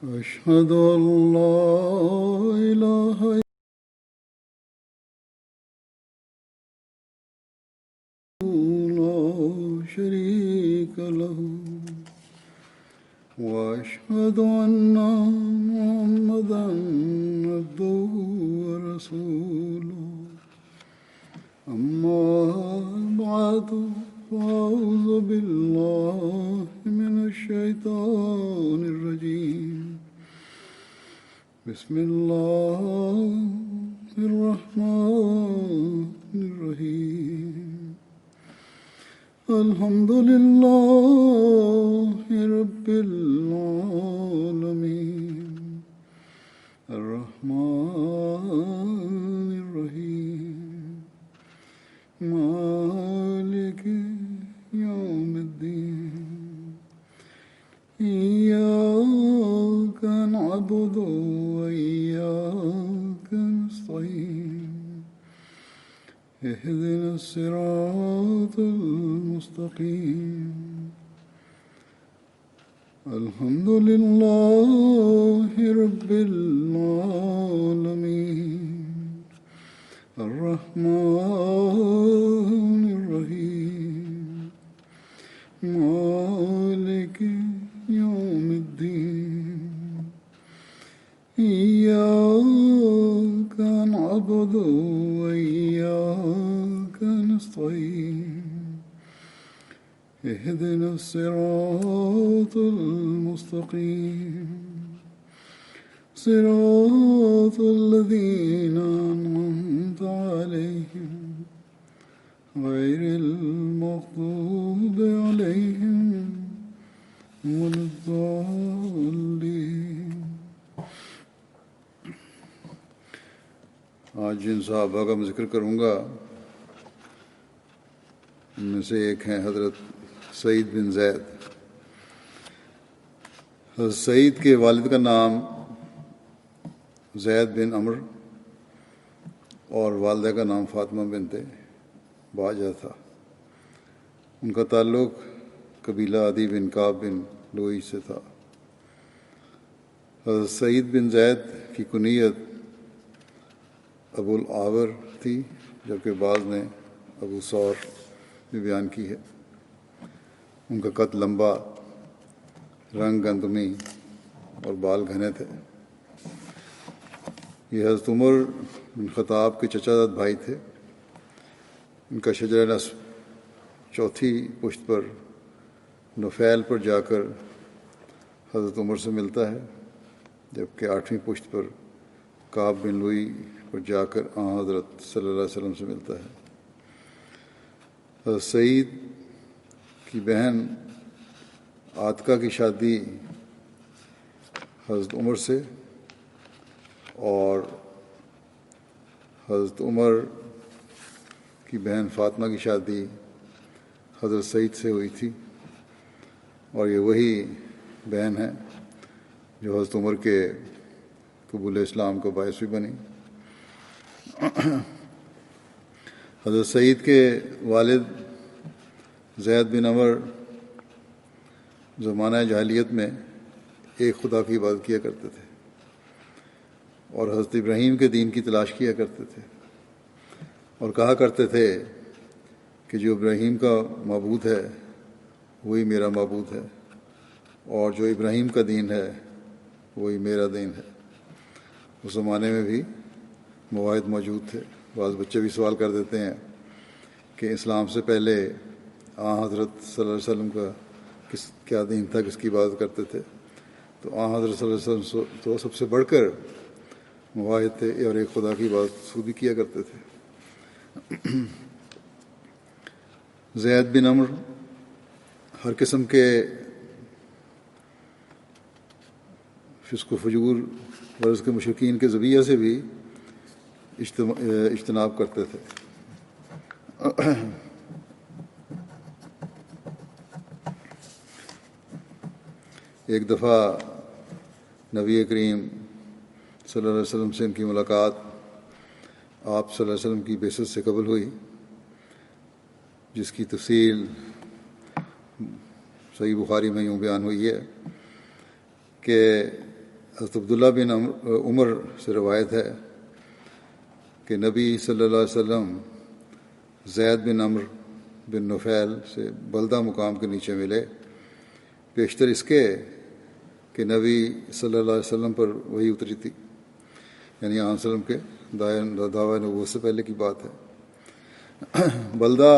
أشهد أن لا إله إلا الله لا شريك له وأشهد أن محمدا عبده ورسوله أما بعد فأعوذ بالله من الشيطان الرجيم بسم الله الرحمن الرحيم الحمد لله رب العالمين الرحمن الرحيم مالك يوم الدين إياك نعبد وإياك نستعين اهدنا الصراط المستقيم الحمد لله رب العالمين الرحمن الرحيم مالك يوم الدين إياك نعبد وإياك نستعين اهدنا الصراط المستقيم صراط الذين أنعمت عليهم غير المغضوب عليهم ولا الضالين. آج جن صحابہ کا میں ذکر کروں گا ان میں سے ایک ہیں حضرت سعید بن زید. حضرت سعید کے والد کا نام زید بن عمر اور والدہ کا نام فاطمہ بنت باجہ تھا. ان کا تعلق قبیلہ عدی بن کعب بن لوئی سے تھا. حضرت سعید بن زید کی کنیت ابو العاور تھی، جبکہ بعض نے ابو ثور بھی بیان کی ہے. ان کا قد لمبا، رنگ گندمی اور بال گھنے تھے. یہ حضرت عمر بن خطاب کے چچا زاد بھائی تھے. ان کا شجرہ نسب چوتھی پشت پر نفیل پر جا کر حضرت عمر سے ملتا ہے، جبکہ 8ویں پشت پر کعب بن لوئی پر جا کر حضرت صلی اللہ علیہ وسلم سے ملتا ہے. حضرت سعید کی بہن عاتکہ کی شادی حضرت عمر سے اور حضرت عمر کی بہن فاطمہ کی شادی حضرت سعید سے ہوئی تھی، اور یہ وہی بہن ہے جو حضرت عمر کے قبول اسلام کا باعث بھی بنی. حضرت سعید کے والد زید بن عمر زمانہ جاہلیت میں ایک خدا کی عبادت کیا کرتے تھے اور حضرت ابراہیم کے دین کی تلاش کیا کرتے تھے، اور کہا کرتے تھے کہ جو ابراہیم کا معبود ہے وہی میرا معبود ہے، اور جو ابراہیم کا دین ہے وہی میرا دین ہے. اس زمانے میں بھی مواحد موجود تھے. بعض بچے بھی سوال کر دیتے ہیں کہ اسلام سے پہلے حضرت صلی اللہ علیہ وسلم کا کیا دین تھا، کس کی عبادت کرتے تھے. تو حضرت صلی اللہ علیہ وسلم تو سب سے بڑھ کر مواحد تھے اور ایک خدا کی عبادت خود بھی کیا کرتے تھے. زید بن عمر ہر قسم کے فسق و فجور ورز کے مشرکین کے ذریعہ سے بھی اجتناب کرتے تھے. ایک دفعہ نبی کریم صلی اللہ علیہ وسلم سے ان کی ملاقات آپ صلی اللہ علیہ وسلم کی بعثت سے قبل ہوئی، جس کی تفصیل صحیح بخاری میں یوں بیان ہوئی ہے کہ حضرت عبداللہ بن عمر سے روایت ہے کہ نبی صلی اللہ علیہ وسلم زید بن عمر بن نفیل سے بلدہ مقام کے نیچے ملے، بیشتر اس کے کہ نبی صلی اللہ علیہ وسلم پر وہی اتری تھی، یعنی علیہ وسلم کے دعویٰ نبوت سے پہلے کی بات ہے۔ بلدہ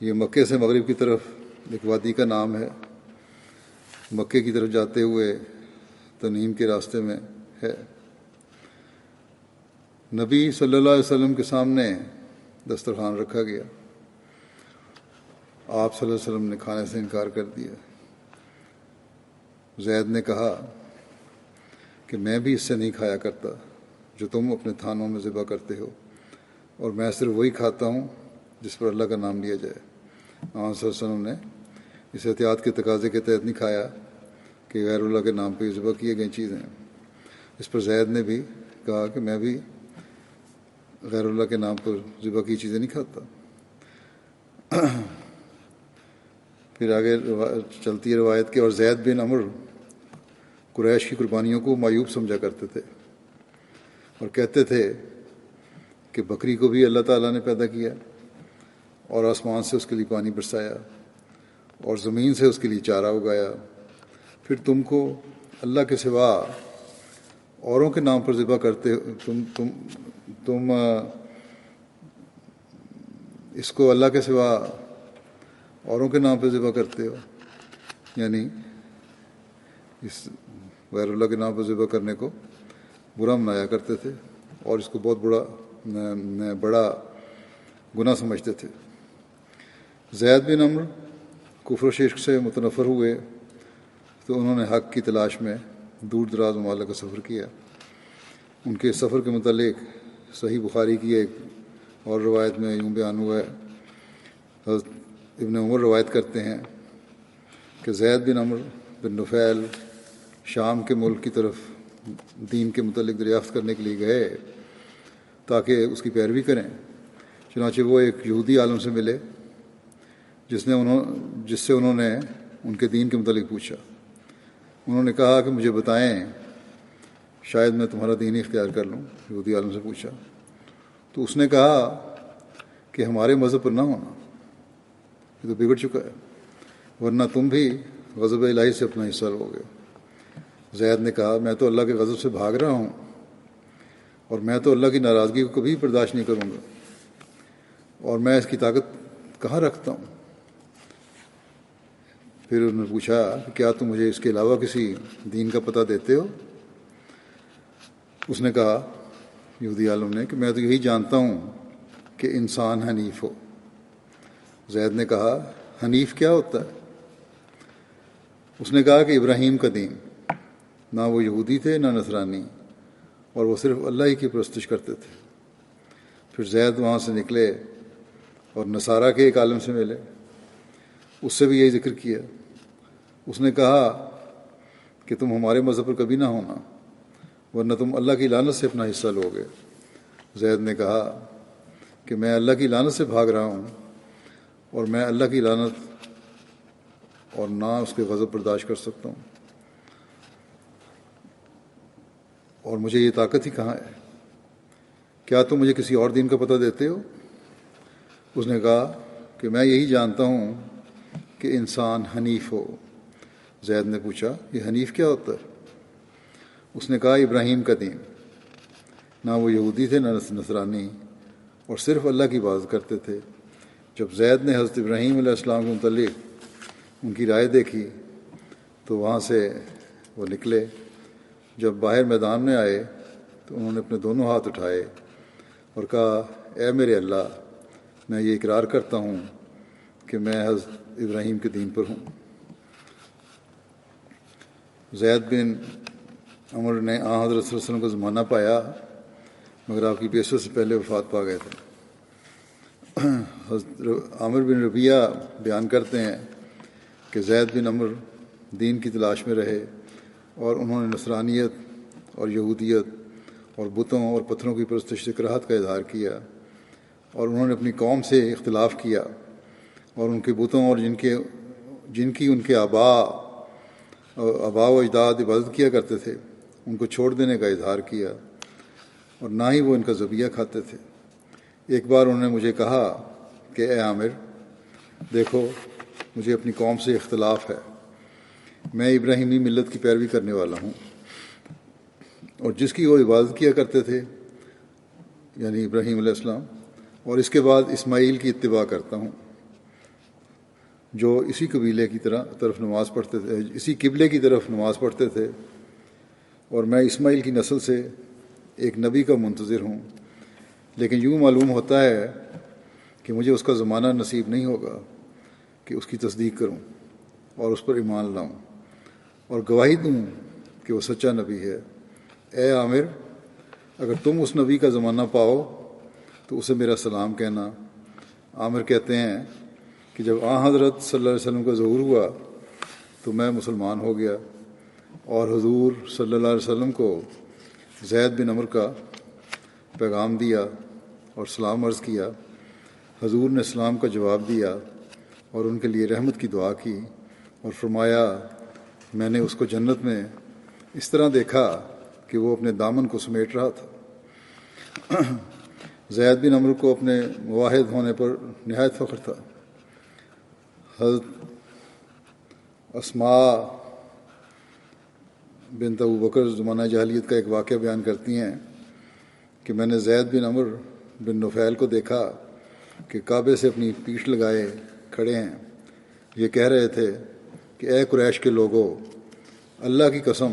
یہ مکے سے مغرب کی طرف ایک وادی کا نام ہے، مکے کی طرف جاتے ہوئے تنعیم کے راستے میں ہے۔ نبی صلی اللہ علیہ وسلم کے سامنے دسترخوان رکھا گیا، آپ صلی اللہ علیہ وسلم نے کھانے سے انکار کر دیا۔ زید نے کہا کہ میں بھی اس سے نہیں کھایا کرتا جو تم اپنے تھانوں میں ذبح کرتے ہو، اور میں صرف وہی کھاتا ہوں جس پر اللہ کا نام لیا جائے۔ آپ صلی اللہ علیہ وسلم نے اس احتیاط کے تقاضے کے تحت نہیں کھایا کہ غیر اللہ کے نام پہ ذبح کیے گئی چیزیں۔ اس پر زید نے بھی کہا کہ میں بھی غیر اللہ کے نام پر ذبح کی چیزیں نہیں کھاتا۔ پھر آگے چلتی ہے روایت کی، اور زید بن عمر قریش کی قربانیوں کو معیوب سمجھا کرتے تھے اور کہتے تھے کہ بکری کو بھی اللہ تعالیٰ نے پیدا کیا اور آسمان سے اس کے لیے پانی برسایا اور زمین سے اس کے لیے چارہ اگایا، پھر تم کو اللہ کے سوا اوروں کے نام پر ذبح کرتے تم اس کو اللہ کے سوا اوروں کے نام پہ ذبح کرتے ہو، یعنی اس غیر اللہ کے نام پر ذبح کرنے کو برا منایا کرتے تھے اور اس کو بہت بڑا گناہ سمجھتے تھے۔ زید بن عمر کفر و شرک سے متنفر ہوئے تو انہوں نے حق کی تلاش میں دور دراز ممالک کا سفر کیا۔ ان کے سفر کے متعلق صحیح بخاری کی ایک اور روایت میں یوں بیان ہوا ہے، حضرت ابن عمر روایت کرتے ہیں کہ زید بن عمر بن نفیل شام کے ملک کی طرف دین کے متعلق دریافت کرنے کے لیے گئے تاکہ اس کی پیروی کریں۔ چنانچہ وہ ایک یہودی عالم سے ملے جس سے انہوں نے ان کے دین کے متعلق پوچھا۔ انہوں نے کہا کہ مجھے بتائیں، شاید میں تمہارا دین ہی اختیار کر لوں۔ یہودی عالم سے پوچھا تو اس نے کہا کہ ہمارے مذہب پر نہ ہونا، یہ تو بگڑ چکا ہے، ورنہ تم بھی غضب الہی سے اپنا حصہ لو گے۔ زید نے کہا میں تو اللہ کے غضب سے بھاگ رہا ہوں اور میں تو اللہ کی ناراضگی کو کبھی برداشت نہیں کروں گا، اور میں اس کی طاقت کہاں رکھتا ہوں۔ پھر انہوں نے پوچھا کہ کیا تم مجھے اس کے علاوہ کسی دین کا پتہ دیتے ہو؟ اس نے کہا، یہودی عالم نے، کہ میں تو یہی جانتا ہوں کہ انسان حنیف ہو۔ زید نے کہا حنیف کیا ہوتا ہے؟ اس نے کہا کہ ابراہیم کا دین، نہ وہ یہودی تھے نہ نصرانی، اور وہ صرف اللہ ہی کی پرستش کرتے تھے۔ پھر زید وہاں سے نکلے اور نصارہ کے ایک عالم سے ملے، اس سے بھی یہی ذکر کیا۔ اس نے کہا کہ تم ہمارے مذہب پر کبھی نہ ہونا، ورنہ تم اللہ کی لعنت سے اپنا حصہ لو گے۔ زید نے کہا کہ میں اللہ کی لعنت سے بھاگ رہا ہوں، اور میں اللہ کی لعنت اور نہ اس کے غضب برداشت کر سکتا ہوں، اور مجھے یہ طاقت ہی کہاں ہے؟ کیا تم مجھے کسی اور دین کا پتہ دیتے ہو؟ اس نے کہا کہ میں یہی جانتا ہوں کہ انسان حنیف ہو۔ زید نے پوچھا یہ حنیف کیا ہوتا ہے؟ اس نے کہا ابراہیم کا دین، نہ وہ یہودی تھے نہ نصرانی، اور صرف اللہ کی عبادت کرتے تھے۔ جب زید نے حضرت ابراہیم علیہ السلام کے متعلق ان کی رائے دیکھی تو وہاں سے وہ نکلے۔ جب باہر میدان میں آئے تو انہوں نے اپنے دونوں ہاتھ اٹھائے اور کہا اے میرے اللہ، میں یہ اقرار کرتا ہوں کہ میں حضرت ابراہیم کے دین پر ہوں۔ زید بن عمر نے حضرت صلی اللہ علیہ وسلم کا زمانہ پایا، مگر آپ کی بعثت سے پہلے وفات پا گئے تھے۔ حضرت عامر بن ربیہ بیان کرتے ہیں کہ زید بن عمر دین کی تلاش میں رہے اور انہوں نے نصرانیت اور یہودیت اور بتوں اور پتھروں کی پرستش سے کراہت کا اظہار کیا، اور انہوں نے اپنی قوم سے اختلاف کیا اور ان کے بتوں اور جن کی ان کے آباء آبا و اجداد عبادت کیا کرتے تھے ان کو چھوڑ دینے کا اظہار کیا، اور نہ ہی وہ ان کا ذبیحہ کھاتے تھے۔ ایک بار انہوں نے مجھے کہا کہ اے عامر، دیکھو مجھے اپنی قوم سے اختلاف ہے، میں ابراہیمی ملت کی پیروی کرنے والا ہوں، اور جس کی وہ عبادت کیا کرتے تھے یعنی ابراہیم علیہ السلام، اور اس کے بعد اسماعیل کی اتباع کرتا ہوں جو اسی قبیلے کی طرف نماز پڑھتے تھے، اسی قبلے کی طرف نماز پڑھتے تھے، اور میں اسماعیل کی نسل سے ایک نبی کا منتظر ہوں، لیکن یوں معلوم ہوتا ہے کہ مجھے اس کا زمانہ نصیب نہیں ہوگا کہ اس کی تصدیق کروں اور اس پر ایمان لاؤں اور گواہی دوں کہ وہ سچا نبی ہے۔ اے عامر، اگر تم اس نبی کا زمانہ پاؤ تو اسے میرا سلام کہنا۔ عامر کہتے ہیں کہ جب حضرت صلی اللہ علیہ وسلم کا ظہور ہوا تو میں مسلمان ہو گیا، اور حضور صلی اللہ علیہ وسلم کو زید بن عمر کا پیغام دیا اور سلام عرض کیا۔ حضور نے سلام کا جواب دیا اور ان کے لیے رحمت کی دعا کی، اور فرمایا میں نے اس کو جنت میں اس طرح دیکھا کہ وہ اپنے دامن کو سمیٹ رہا تھا۔ زید بن عمر کو اپنے مواحد ہونے پر نہایت فخر تھا۔ حضرت اسماء بنت ابو بکر زمانہ جاہلیت کا ایک واقعہ بیان کرتی ہیں کہ میں نے زید بن عمر بن نفیل کو دیکھا کہ کعبے سے اپنی پیٹھ لگائے کھڑے ہیں، یہ کہہ رہے تھے کہ اے قریش کے لوگو، اللہ کی قسم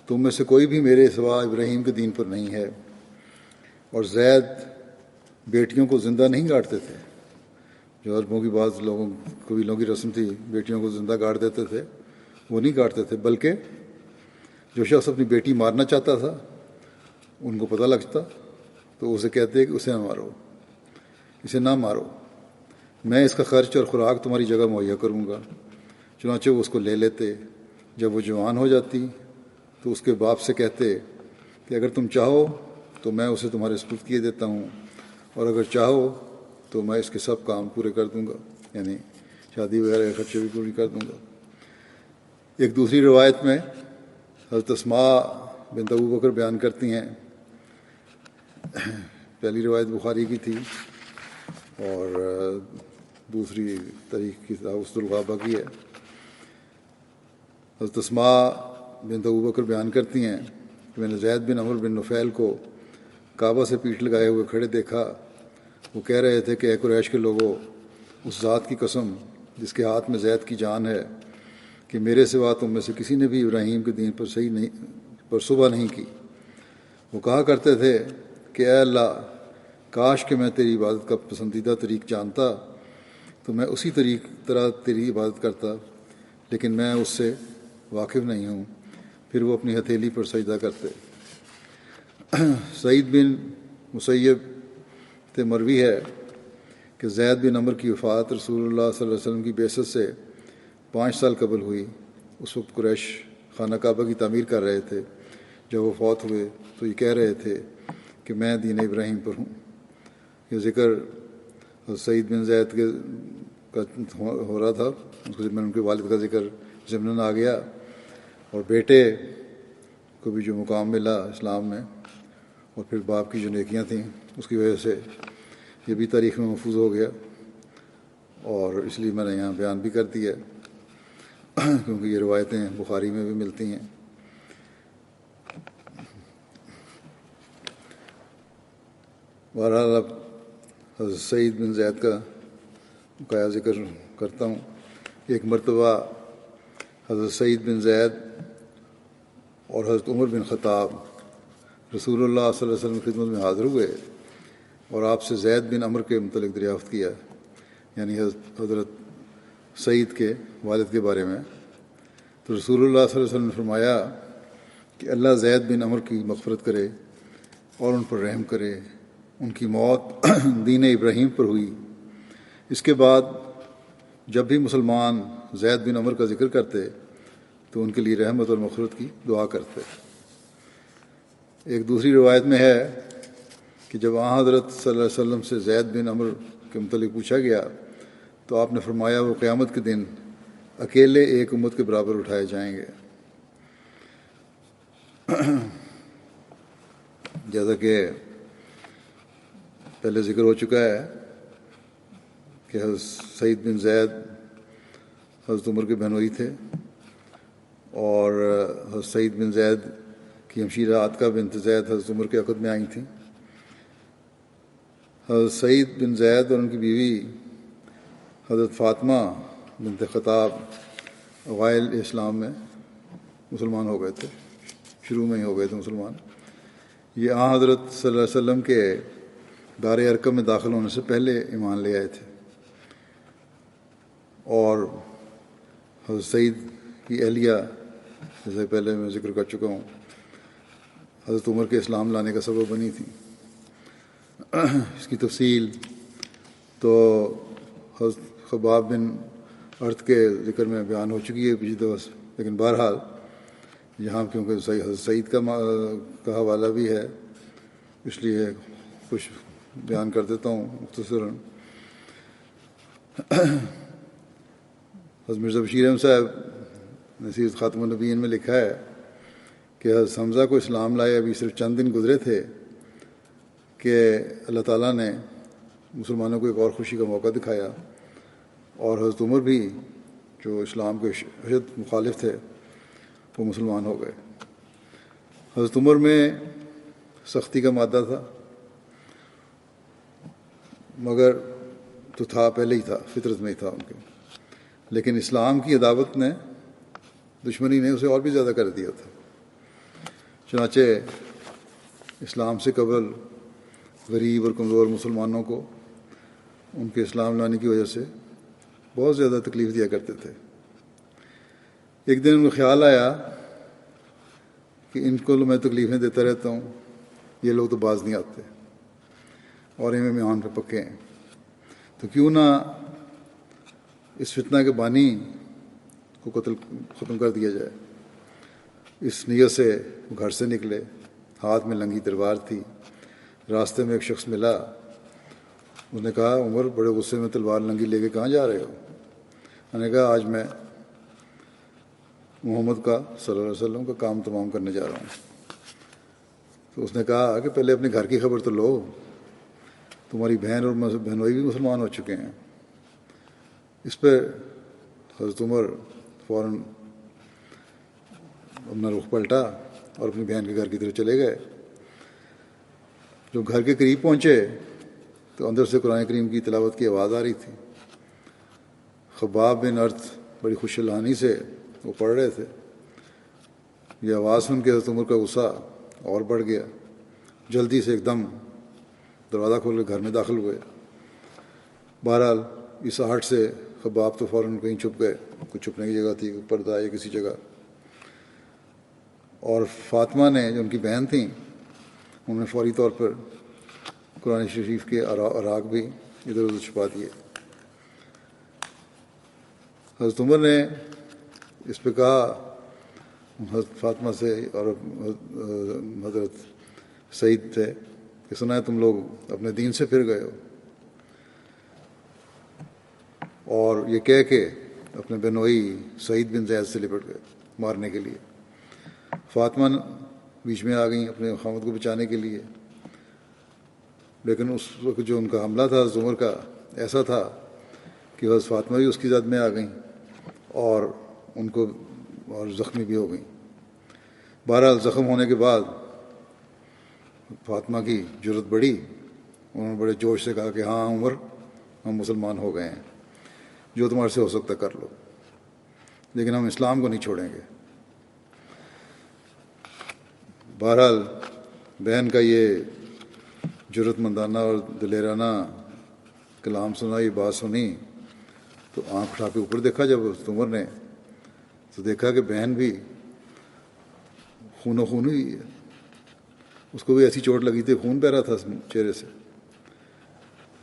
تم میں سے کوئی بھی میرے سوا ابراہیم کے دین پر نہیں ہے۔ اور زید بیٹیوں کو زندہ نہیں گاڑتے تھے، جو عربوں کی بعض قبیلوں کی رسم تھی، بیٹیوں کو زندہ گاڑ دیتے تھے، وہ نہیں گاڑتے تھے، بلکہ جو شخص اپنی بیٹی مارنا چاہتا تھا ان کو پتہ لگتا تو اسے کہتے کہ اسے نہ مارو، اسے نہ مارو، میں اس کا خرچ اور خوراک تمہاری جگہ مہیا کروں گا۔ چنانچہ وہ اس کو لے لیتے۔ جب وہ جوان ہو جاتی تو اس کے باپ سے کہتے کہ اگر تم چاہو تو میں اسے تمہارے سپرد کیے دیتا ہوں، اور اگر چاہو تو میں اس کے سب کام پورے کر دوں گا، یعنی شادی وغیرہ کے خرچے بھی پوری کر دوں گا۔ ایک دوسری روایت میں حضرت اسماء بنت ابو بکر بیان کرتی ہیں، پہلی روایت بخاری کی تھی اور دوسری تاریخ کی وسط الغابہ کی ہے۔ حضرت اسماء بنت ابو بکر بیان کرتی ہیں کہ میں نے زید بن عمر بن نفیل کو کعبہ سے پیٹھ لگائے ہوئے کھڑے دیکھا، وہ کہہ رہے تھے کہ اے قریش کے لوگوں، اس ذات کی قسم جس کے ہاتھ میں زید کی جان ہے کہ میرے سوا تم میں سے کسی نے بھی ابراہیم کے دین پر صبح نہیں کی۔ وہ کہا کرتے تھے کہ اے اللہ، کاش کہ میں تیری عبادت کا پسندیدہ طریق جانتا تو میں اسی طرح تیری عبادت کرتا، لیکن میں اس سے واقف نہیں ہوں۔ پھر وہ اپنی ہتھیلی پر سجدہ کرتے۔ سعید بن مسیب سے مروی ہے کہ زید بن عمر کی وفات رسول اللہ صلی اللہ علیہ وسلم کی بعثت سے 5 سال قبل ہوئی۔ اس وقت قریش خانہ کعبہ کی تعمیر کر رہے تھے۔ جب وہ فوت ہوئے تو یہ کہہ رہے تھے کہ میں دین ابراہیم پر ہوں۔ یہ ذکر سعید بن زید کا ہو رہا تھا، میں ان کے والد کا ذکر ضمناً آ گیا، اور بیٹے کو بھی جو مقام ملا اسلام میں، اور پھر باپ کی جو نیکیاں تھیں اس کی وجہ سے یہ بھی تاریخ میں محفوظ ہو گیا، اور اس لیے میں نے یہاں بیان بھی کر دیا کیونکہ یہ روایتیں بخاری میں بھی ملتی ہیں۔ بہرحال اب حضرت سعید بن زید کا بقایا ذکر کرتا ہوں۔ ایک مرتبہ حضرت سعید بن زید اور حضرت عمر بن خطاب رسول اللہ صلی اللہ علیہ وسلم کی خدمت میں حاضر ہوئے اور آپ سے زید بن عمر کے متعلق دریافت کیا، یعنی حضرت سعید کے والد کے بارے میں۔ تو رسول اللہ صلی اللہ علیہ وسلم نے فرمایا کہ اللہ زید بن عمر کی مغفرت کرے اور ان پر رحم کرے، ان کی موت دین ابراہیم پر ہوئی۔ اس کے بعد جب بھی مسلمان زید بن عمر کا ذکر کرتے تو ان کے لیے رحمت اور مغفرت کی دعا کرتے۔ ایک دوسری روایت میں ہے کہ جب حضرت صلی اللہ علیہ وسلم سے زید بن عمر کے متعلق پوچھا گیا تو آپ نے فرمایا وہ قیامت کے دن اکیلے ایک امت کے برابر اٹھائے جائیں گے. جیسا کہ پہلے ذکر ہو چکا ہے کہ حضرت سعید بن زید حضرت عمر کے بہنوئی تھے، اور حضرت سعید بن زید کی ہمشیرہ عاتکہ بنت زید حضرت عمر کے عقد میں آئی تھیں. حضرت سعید بن زید اور ان کی بیوی حضرت فاطمہ بنت خطاب اوائل اسلام میں مسلمان ہو گئے تھے، شروع میں ہی ہو گئے تھے مسلمان. یہ حضرت صلی اللہ علیہ وسلم کے دار ارقم میں داخل ہونے سے پہلے ایمان لے آئے تھے، اور حضرت سعید کی اہلیہ جیسے پہلے میں ذکر کر چکا ہوں حضرت عمر کے اسلام لانے کا سبب بنی تھی. اس کی تفصیل تو حضرت خباب بن ارت کے ذکر میں بیان ہو چکی ہے پچھلی دفعہ، لیکن بہرحال یہاں کیونکہ حضرت سعید کا حوالہ بھی ہے اس لیے کچھ بیان کر دیتا ہوں مختصراً. حضرت مرزا بشیر احمد صاحب نصیحت خاتم النبیین میں لکھا ہے کہ حضرت حمزہ کو اسلام لائے ابھی صرف چند دن گزرے تھے کہ اللہ تعالیٰ نے مسلمانوں کو ایک اور خوشی کا موقع دکھایا، اور حضرت عمر بھی جو اسلام کے شدید مخالف تھے وہ مسلمان ہو گئے. حضرت عمر میں سختی کا مادہ تھا، مگر تو تھا پہلے ہی تھا، فطرت میں ہی تھا ان کے، لیکن اسلام کی عداوت نے، دشمنی نے اسے اور بھی زیادہ کر دیا تھا. چنانچہ اسلام سے قبل غریب اور کمزور مسلمانوں کو ان کے اسلام لانے کی وجہ سے بہت زیادہ تکلیف دیا کرتے تھے. ایک دن ان کو خیال آیا کہ ان کو میں تکلیفیں دیتا رہتا ہوں، یہ لوگ تو باز نہیں آتے اور ان میں میان پہ پکے ہیں، تو کیوں نہ اس فتنہ کے بانی کو ختم کر دیا جائے. اس نیت سے وہ گھر سے نکلے، ہاتھ میں لنگی تلوار تھی. راستے میں ایک شخص ملا، اس نے کہا عمر بڑے غصے میں تلوار لنگی لے کے کہاں جا رہے ہو؟ میں نے کہا آج میں محمد کا صلی اللہ علیہ وسلم کا کام تمام کرنے جا رہا ہوں. تو اس نے کہا کہ پہلے اپنے گھر کی خبر تو لو، تمہاری بہن اور بہنوئی بھی مسلمان ہو چکے ہیں. اس پہ حضرت عمر فوراً اپنا رخ پلٹا اور اپنی بہن کے گھر کی طرف چلے گئے. جب گھر کے قریب پہنچے تو اندر سے قرآن کریم کی تلاوت کی آواز آ رہی تھی. خباب بن ارت بڑی خوش الحانی سے وہ پڑھ رہے تھے. یہ آواز سن کے حضرت عمر کا غصہ اور بڑھ گیا. جلدی سے ایک دم دروازہ کھول کے گھر میں داخل ہوئے. بہرحال اس آہٹ سے خباب تو فوراً کہیں چھپ گئے، کچھ چھپنے کی جگہ تھی، پردہ یا کسی جگہ. اور فاطمہ نے جو ان کی بہن تھیں انہوں نے فوری طور پر قرآن شریف کے اراق بھی ادھر ادھر چھپا دیے. حضرت عمر نے اس پہ کہا حضرت فاطمہ سے اور حضرت سعید تھے کہ سنا ہے تم لوگ اپنے دین سے پھر گئے ہو، اور یہ کہہ کے اپنے بہنوئی سعید بن زید سے لپٹ گئے مارنے کے لیے. فاطمہ بیچ میں آ گئیں اپنے خامد کو بچانے کے لیے، لیکن اس وقت جو ان کا حملہ تھا حضرت عمر کا ایسا تھا کہ حضرت فاطمہ بھی اس کی زد میں آ گئیں اور ان کو اور زخمی بھی ہو گئیں. بہرحال زخم ہونے کے بعد فاطمہ کی جرت بڑھی، انہوں نے بڑے جوش سے کہا کہ ہاں عمر ہم مسلمان ہو گئے ہیں، جو تمہارے سے ہو سکتا کر لو، لیکن ہم اسلام کو نہیں چھوڑیں گے. بہرحال بہن کا یہ جرت مندانہ اور دلیرانہ کلام سنا، یہ بات سنی تو آنکھ اٹھا کے اوپر دیکھا جب عمر نے، تو دیکھا کہ بہن بھی خون و خون ہوئی ہے. اس کو بھی ایسی چوٹ لگی تھی، خون بہ رہا تھا چہرے سے.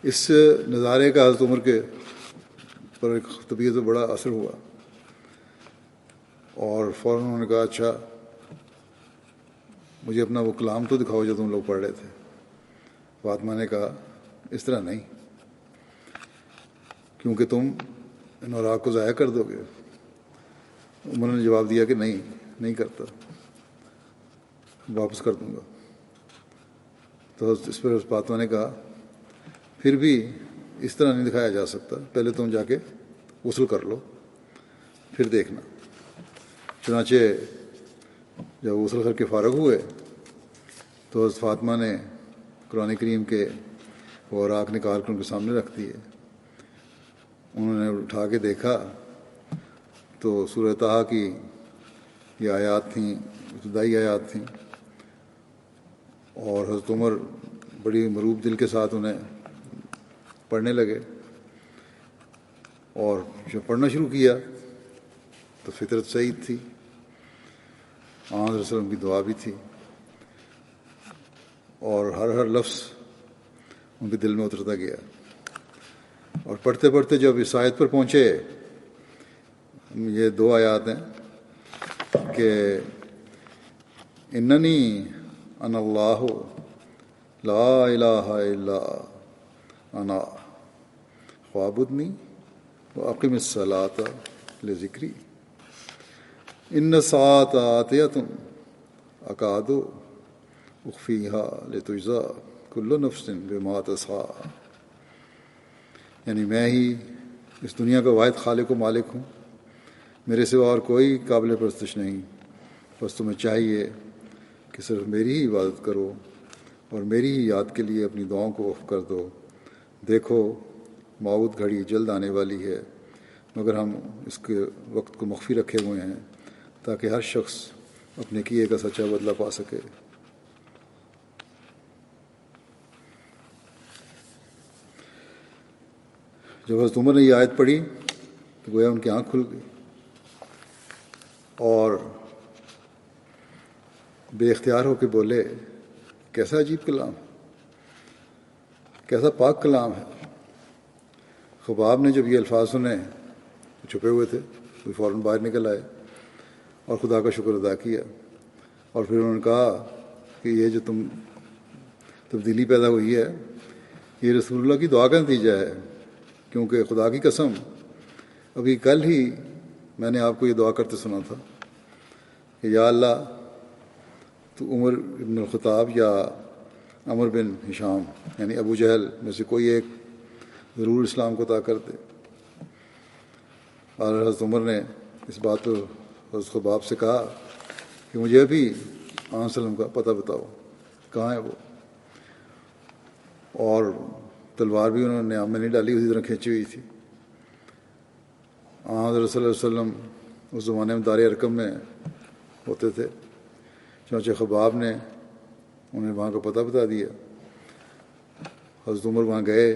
اس نظارے کا حضرت عمر کے پر ایک طبیعت پہ بڑا اثر ہوا، اور فوراً انہوں نے کہا اچھا مجھے اپنا وہ کلام تو دکھاؤ جو تم لوگ پڑھ رہے تھے. فاطمہ نے کہا اس طرح نہیں، کیونکہ تم ان اوراق کو ضائع کر دو گے. عمر نے جواب دیا کہ نہیں کرتا، واپس کر دوں گا۔ تو اس پر فاطمہ نے کہا پھر بھی اس طرح نہیں دکھایا جا سکتا، پہلے تم جا کے غسل کر لو پھر دیکھنا۔ چنانچہ جب غسل کر کے فارغ ہوئے تو حضرت فاطمہ نے قرآن کریم کے وہ اوراق نکال کر ان کے سامنے رکھ دیے۔ انہوں نے اٹھا کے دیکھا تو سورہ طٰہٰ کی یہ آیات تھیں، ابتدائی آیات تھیں، اور حضرت عمر بڑی مروب دل کے ساتھ انہیں پڑھنے لگے، اور جب پڑھنا شروع کیا تو فطرت سعید تھی، آن صلی اللہ علیہ وسلم کی دعا بھی تھی، اور ہر لفظ ان کے دل میں اترتا گیا۔ اور پڑھتے پڑھتے جب اس آیت پر پہنچے، یہ 2 آیات ہیں کہ اننی انا اللہ لا الہ الا انا فاعبدنی واقم الصلاۃ لذکری ان الساعۃ آتیۃ اکاد اخفیہا لتجزی کل نفس بما تسعی، یعنی میں ہی اس دنیا کا واحد خالق و مالک ہوں، میرے سوا اور کوئی قابل پرستش نہیں، بس تمہیں چاہیے کہ صرف میری ہی عبادت کرو اور میری ہی یاد کے لیے اپنی دعاؤں کو وقف کر دو۔ دیکھو موعود گھڑی جلد آنے والی ہے، مگر ہم اس کے وقت کو مخفی رکھے ہوئے ہیں تاکہ ہر شخص اپنے کیے کا سچا بدلہ پا سکے۔ جب حضرت عمر نے یہ آیت پڑھی تو گویا ان کی آنکھ کھل گئی، اور بے اختیار ہو کے بولے کیسا عجیب کلام، کیسا پاک کلام ہے۔ خباب نے جب یہ الفاظ سنے، چھپے ہوئے تھے، وہ فوراً باہر نکل آئے اور خدا کا شکر ادا کیا، اور پھر انہوں نے کہا کہ یہ جو تبدیلی پیدا ہوئی ہے یہ رسول اللہ کی دعا کا نتیجہ ہے، کیونکہ خدا کی قسم ابھی کل ہی میں نے آپ کو یہ دعا کرتے سنا تھا کہ یا اللہ تو عمر بن الخطاب یا عمر بن ہشام یعنی ابو جہل میں سے کوئی ایک ضرور اسلام کو عطا کر دے۔ اور حضرت عمر نے اس بات کو حضرت خباب سے کہا کہ مجھے ابھی آن صلی اللہ علیہ وسلم کا پتہ بتاؤ، کہاں ہے وہ؟ اور تلوار بھی انہوں نے نیام میں نہیں ڈالی، اسی طرح کھینچی ہوئی تھی۔ حضرت صلی اللہ علیہ وسلم اس زمانے میں دار ارقم میں ہوتے تھے، چنانچہ خباب نے انہیں وہاں کا پتہ بتا دیا۔ حضرت عمر وہاں گئے،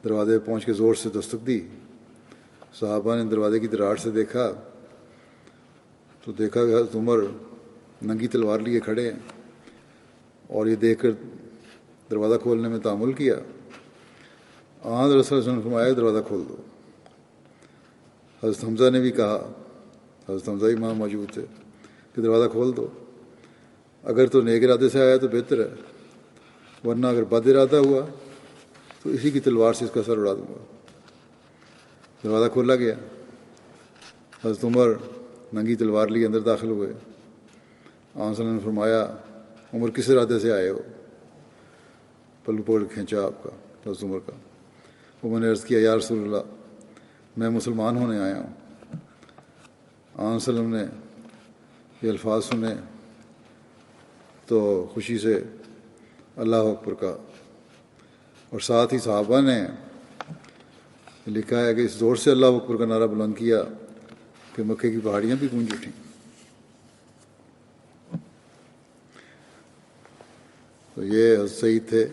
دروازے پہ پہنچ کے زور سے دستک دی۔ صحابہ نے دروازے کی دراڑ سے دیکھا تو دیکھا کہ حضرت عمر ننگی تلوار لیے کھڑے ہیں، اور یہ دیکھ کر دروازہ کھولنے میں تعامل کیا۔ حضرت صلی اللہ علیہ وسلم نے فرمایا دروازہ کھول دو۔ حضرت حمزہ نے بھی کہا، حضرت حمزہ بھی وہاں موجود تھے، کہ دروازہ کھول دو، اگر تو نیک ارادے سے آیا تو بہتر ہے، ورنہ اگر بد ارادہ ہوا تو اسی کی تلوار سے اس کا سر اڑا دوں گا۔ دروازہ کھولا گیا، حضرت عمر ننگی تلوار لیے اندر داخل ہوئے۔ آن صلی اللہ علیہ وسلم نے فرمایا عمر کس ارادے سے آئے ہو؟ پلو پکڑ کھینچا آپ کا، حضرت عمر کا۔ عمر نے عرض کیا یا رسول اللہ میں مسلمان ہونے آیا ہوں۔ آن صلی اللہ علیہ وسلم نے یہ الفاظ سنے تو خوشی سے اللہ اکبر کہا، اور ساتھ ہی صحابہ نے لکھا ہے کہ اس زور سے اللہ اکبر کا نعرہ بلند کیا کہ مکے کی پہاڑیاں بھی گونج اٹھیں۔ تو یہ حضرت سعید تھے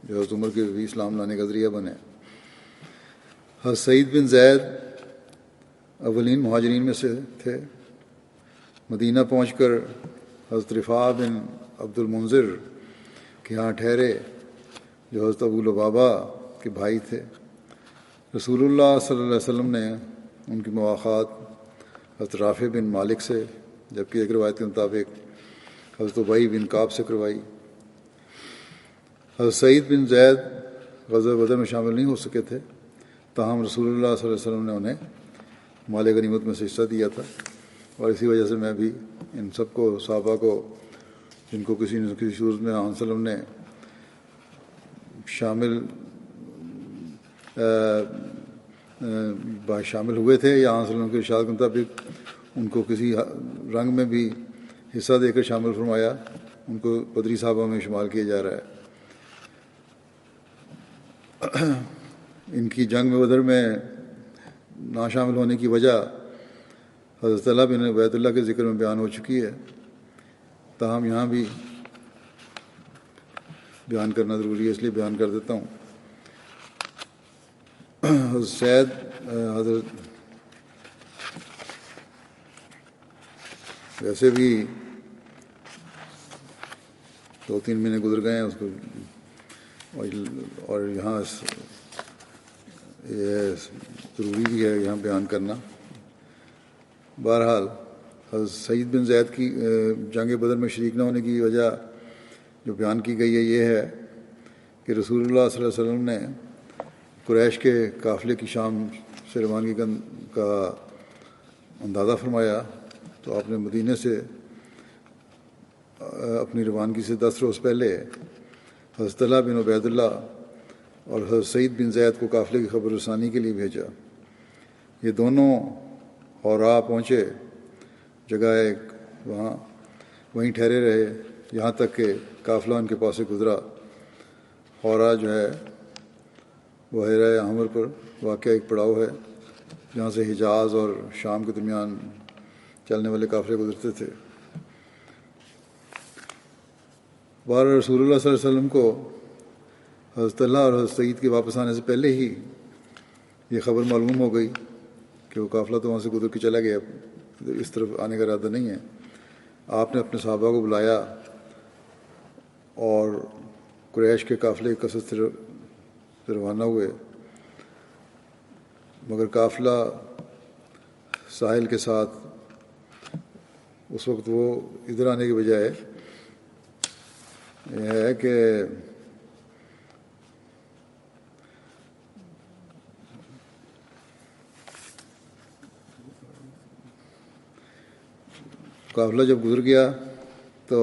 جو حضرت عمر کے بھی اسلام لانے کا ذریعہ بنے۔ حضرت سعید بن زید اولین مہاجرین میں سے تھے۔ مدینہ پہنچ کر حضرت رفاع بن عبد المنذر کے ہاں ٹھہرے جو حضرت ابو لبابہ کے بھائی تھے۔ رسول اللہ صلی اللہ علیہ وسلم نے ان کی مواخات حضرت رافع بن مالک سے، جبکہ ایک روایت کے مطابق حضرت ابی بن کعب سے کروائی۔ حضرت سعید بن زید غزوہ بدر میں شامل نہیں ہو سکے تھے، تاہم رسول اللہ صلی اللہ علیہ وسلم نے انہیں مال غنیمت میں سے حصہ دیا تھا، اور اسی وجہ سے میں بھی ان سب کو، صحابہ کو، جن کو کسی نہ کسی صورت میں آن وسلم نے شامل ہوئے تھے یا آن وسلم کے ارشاد کے مطابق ان کو کسی رنگ میں بھی حصہ دے کر شامل فرمایا، ان کو بدری صحابہ میں شمار کیا جا رہا ہے۔ ان کی جنگ بدر میں نہ شامل ہونے کی وجہ حضرت طلحہ بن عبید اللہ کے ذکر میں بیان ہو چکی ہے، تاہم یہاں بھی بیان کرنا ضروری ہے، اس لیے بیان کر دیتا ہوں۔ حضرت ویسے بھی 2-3 مہینے گزر گئے ہیں اس کو، اور یہاں یہ ضروری بھی ہے یہاں بیان کرنا۔ بہرحال حضرت سعید بن زید کی جنگ بدر میں شریک نہ ہونے کی وجہ جو بیان کی گئی ہے یہ ہے کہ رسول اللہ صلی اللہ علیہ وسلم نے قریش کے قافلے کی شام سے روانگی کا اندازہ فرمایا تو آپ نے مدینے سے اپنی روانگی سے 10 روز پہلے حضرت طلحہ بن عبید اللہ اور حضرت سعید بن زید کو قافلے کی خبر رسانی کے لیے بھیجا۔ یہ دونوں حورا پہنچے، جگہ ایک وہیں ٹھہرے رہے یہاں تک کہ قافلہ ان کے پاس سے گزرا۔ حورا جو ہے وہ حیرہ احمر پر واقع ایک پڑاؤ ہے جہاں سے حجاز اور شام کے درمیان چلنے والے قافلے گزرتے تھے۔ بہرحال رسول اللہ صلی اللہ علیہ وسلم کو حضرت طلحہ اور حضرت سعید کے واپس آنے سے پہلے ہی یہ خبر معلوم ہو گئی کہ وہ قافلہ تو وہاں سے گزر کے چلا گیا، اس طرف آنے کا ارادہ نہیں ہے۔ آپ نے اپنے صحابہ کو بلایا اور قریش کے قافلے کی کثرت سے روانہ ہوئے، مگر قافلہ ساحل کے ساتھ اس وقت وہ ادھر آنے کے بجائے یہ ہے کہ قافلہ جب گزر گیا تو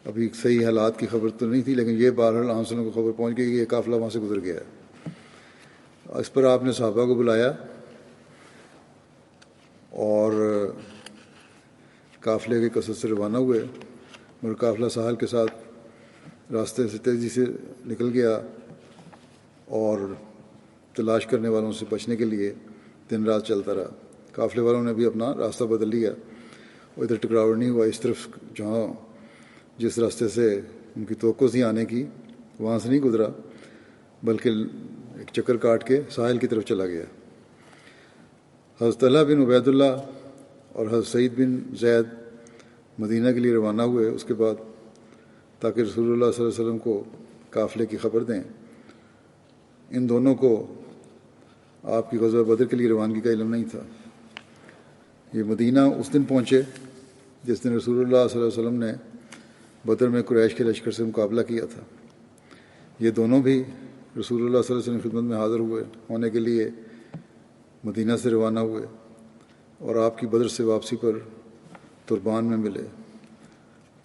ابھی صحیح حالات کی خبر تو نہیں تھی، لیکن یہ بہرحال عام کو خبر پہنچ گئی کہ یہ قافلہ وہاں سے گزر گیا ہے۔ اس پر آپ نے صحابہ کو بلایا اور قافلے کے کثرت سے روانہ ہوئے، مگر قافلہ ساحل کے ساتھ راستے سے تیزی سے نکل گیا اور تلاش کرنے والوں سے بچنے کے لیے دن رات چلتا رہا۔ قافلے والوں نے بھی اپنا راستہ بدل لیا، وہ ادھر ٹکراؤ نہیں ہوا، اس طرف جس راستے سے ان کی توقع تھی آنے کی وہاں سے نہیں گزرا، بلکہ ایک چکر کاٹ کے ساحل کی طرف چلا گیا۔ حضرت طلحہ بن عبید اللہ اور حضرت سعید بن زید مدینہ کے لیے روانہ ہوئے اس کے بعد، تاکہ رسول اللہ صلی اللہ علیہ وسلم کو قافلے کی خبر دیں۔ ان دونوں کو آپ کی غزوہ بدر کے لیے روانگی کا علم نہیں تھا۔ یہ مدینہ اس دن پہنچے جس دن رسول اللہ صلی اللہ علیہ وسلم نے بدر میں قریش کے لشکر سے مقابلہ کیا تھا۔ یہ دونوں بھی رسول اللہ صلی اللہ علیہ وسلم کی خدمت میں حاضر ہونے کے لیے مدینہ سے روانہ ہوئے اور آپ کی بدر سے واپسی پر تربان میں ملے۔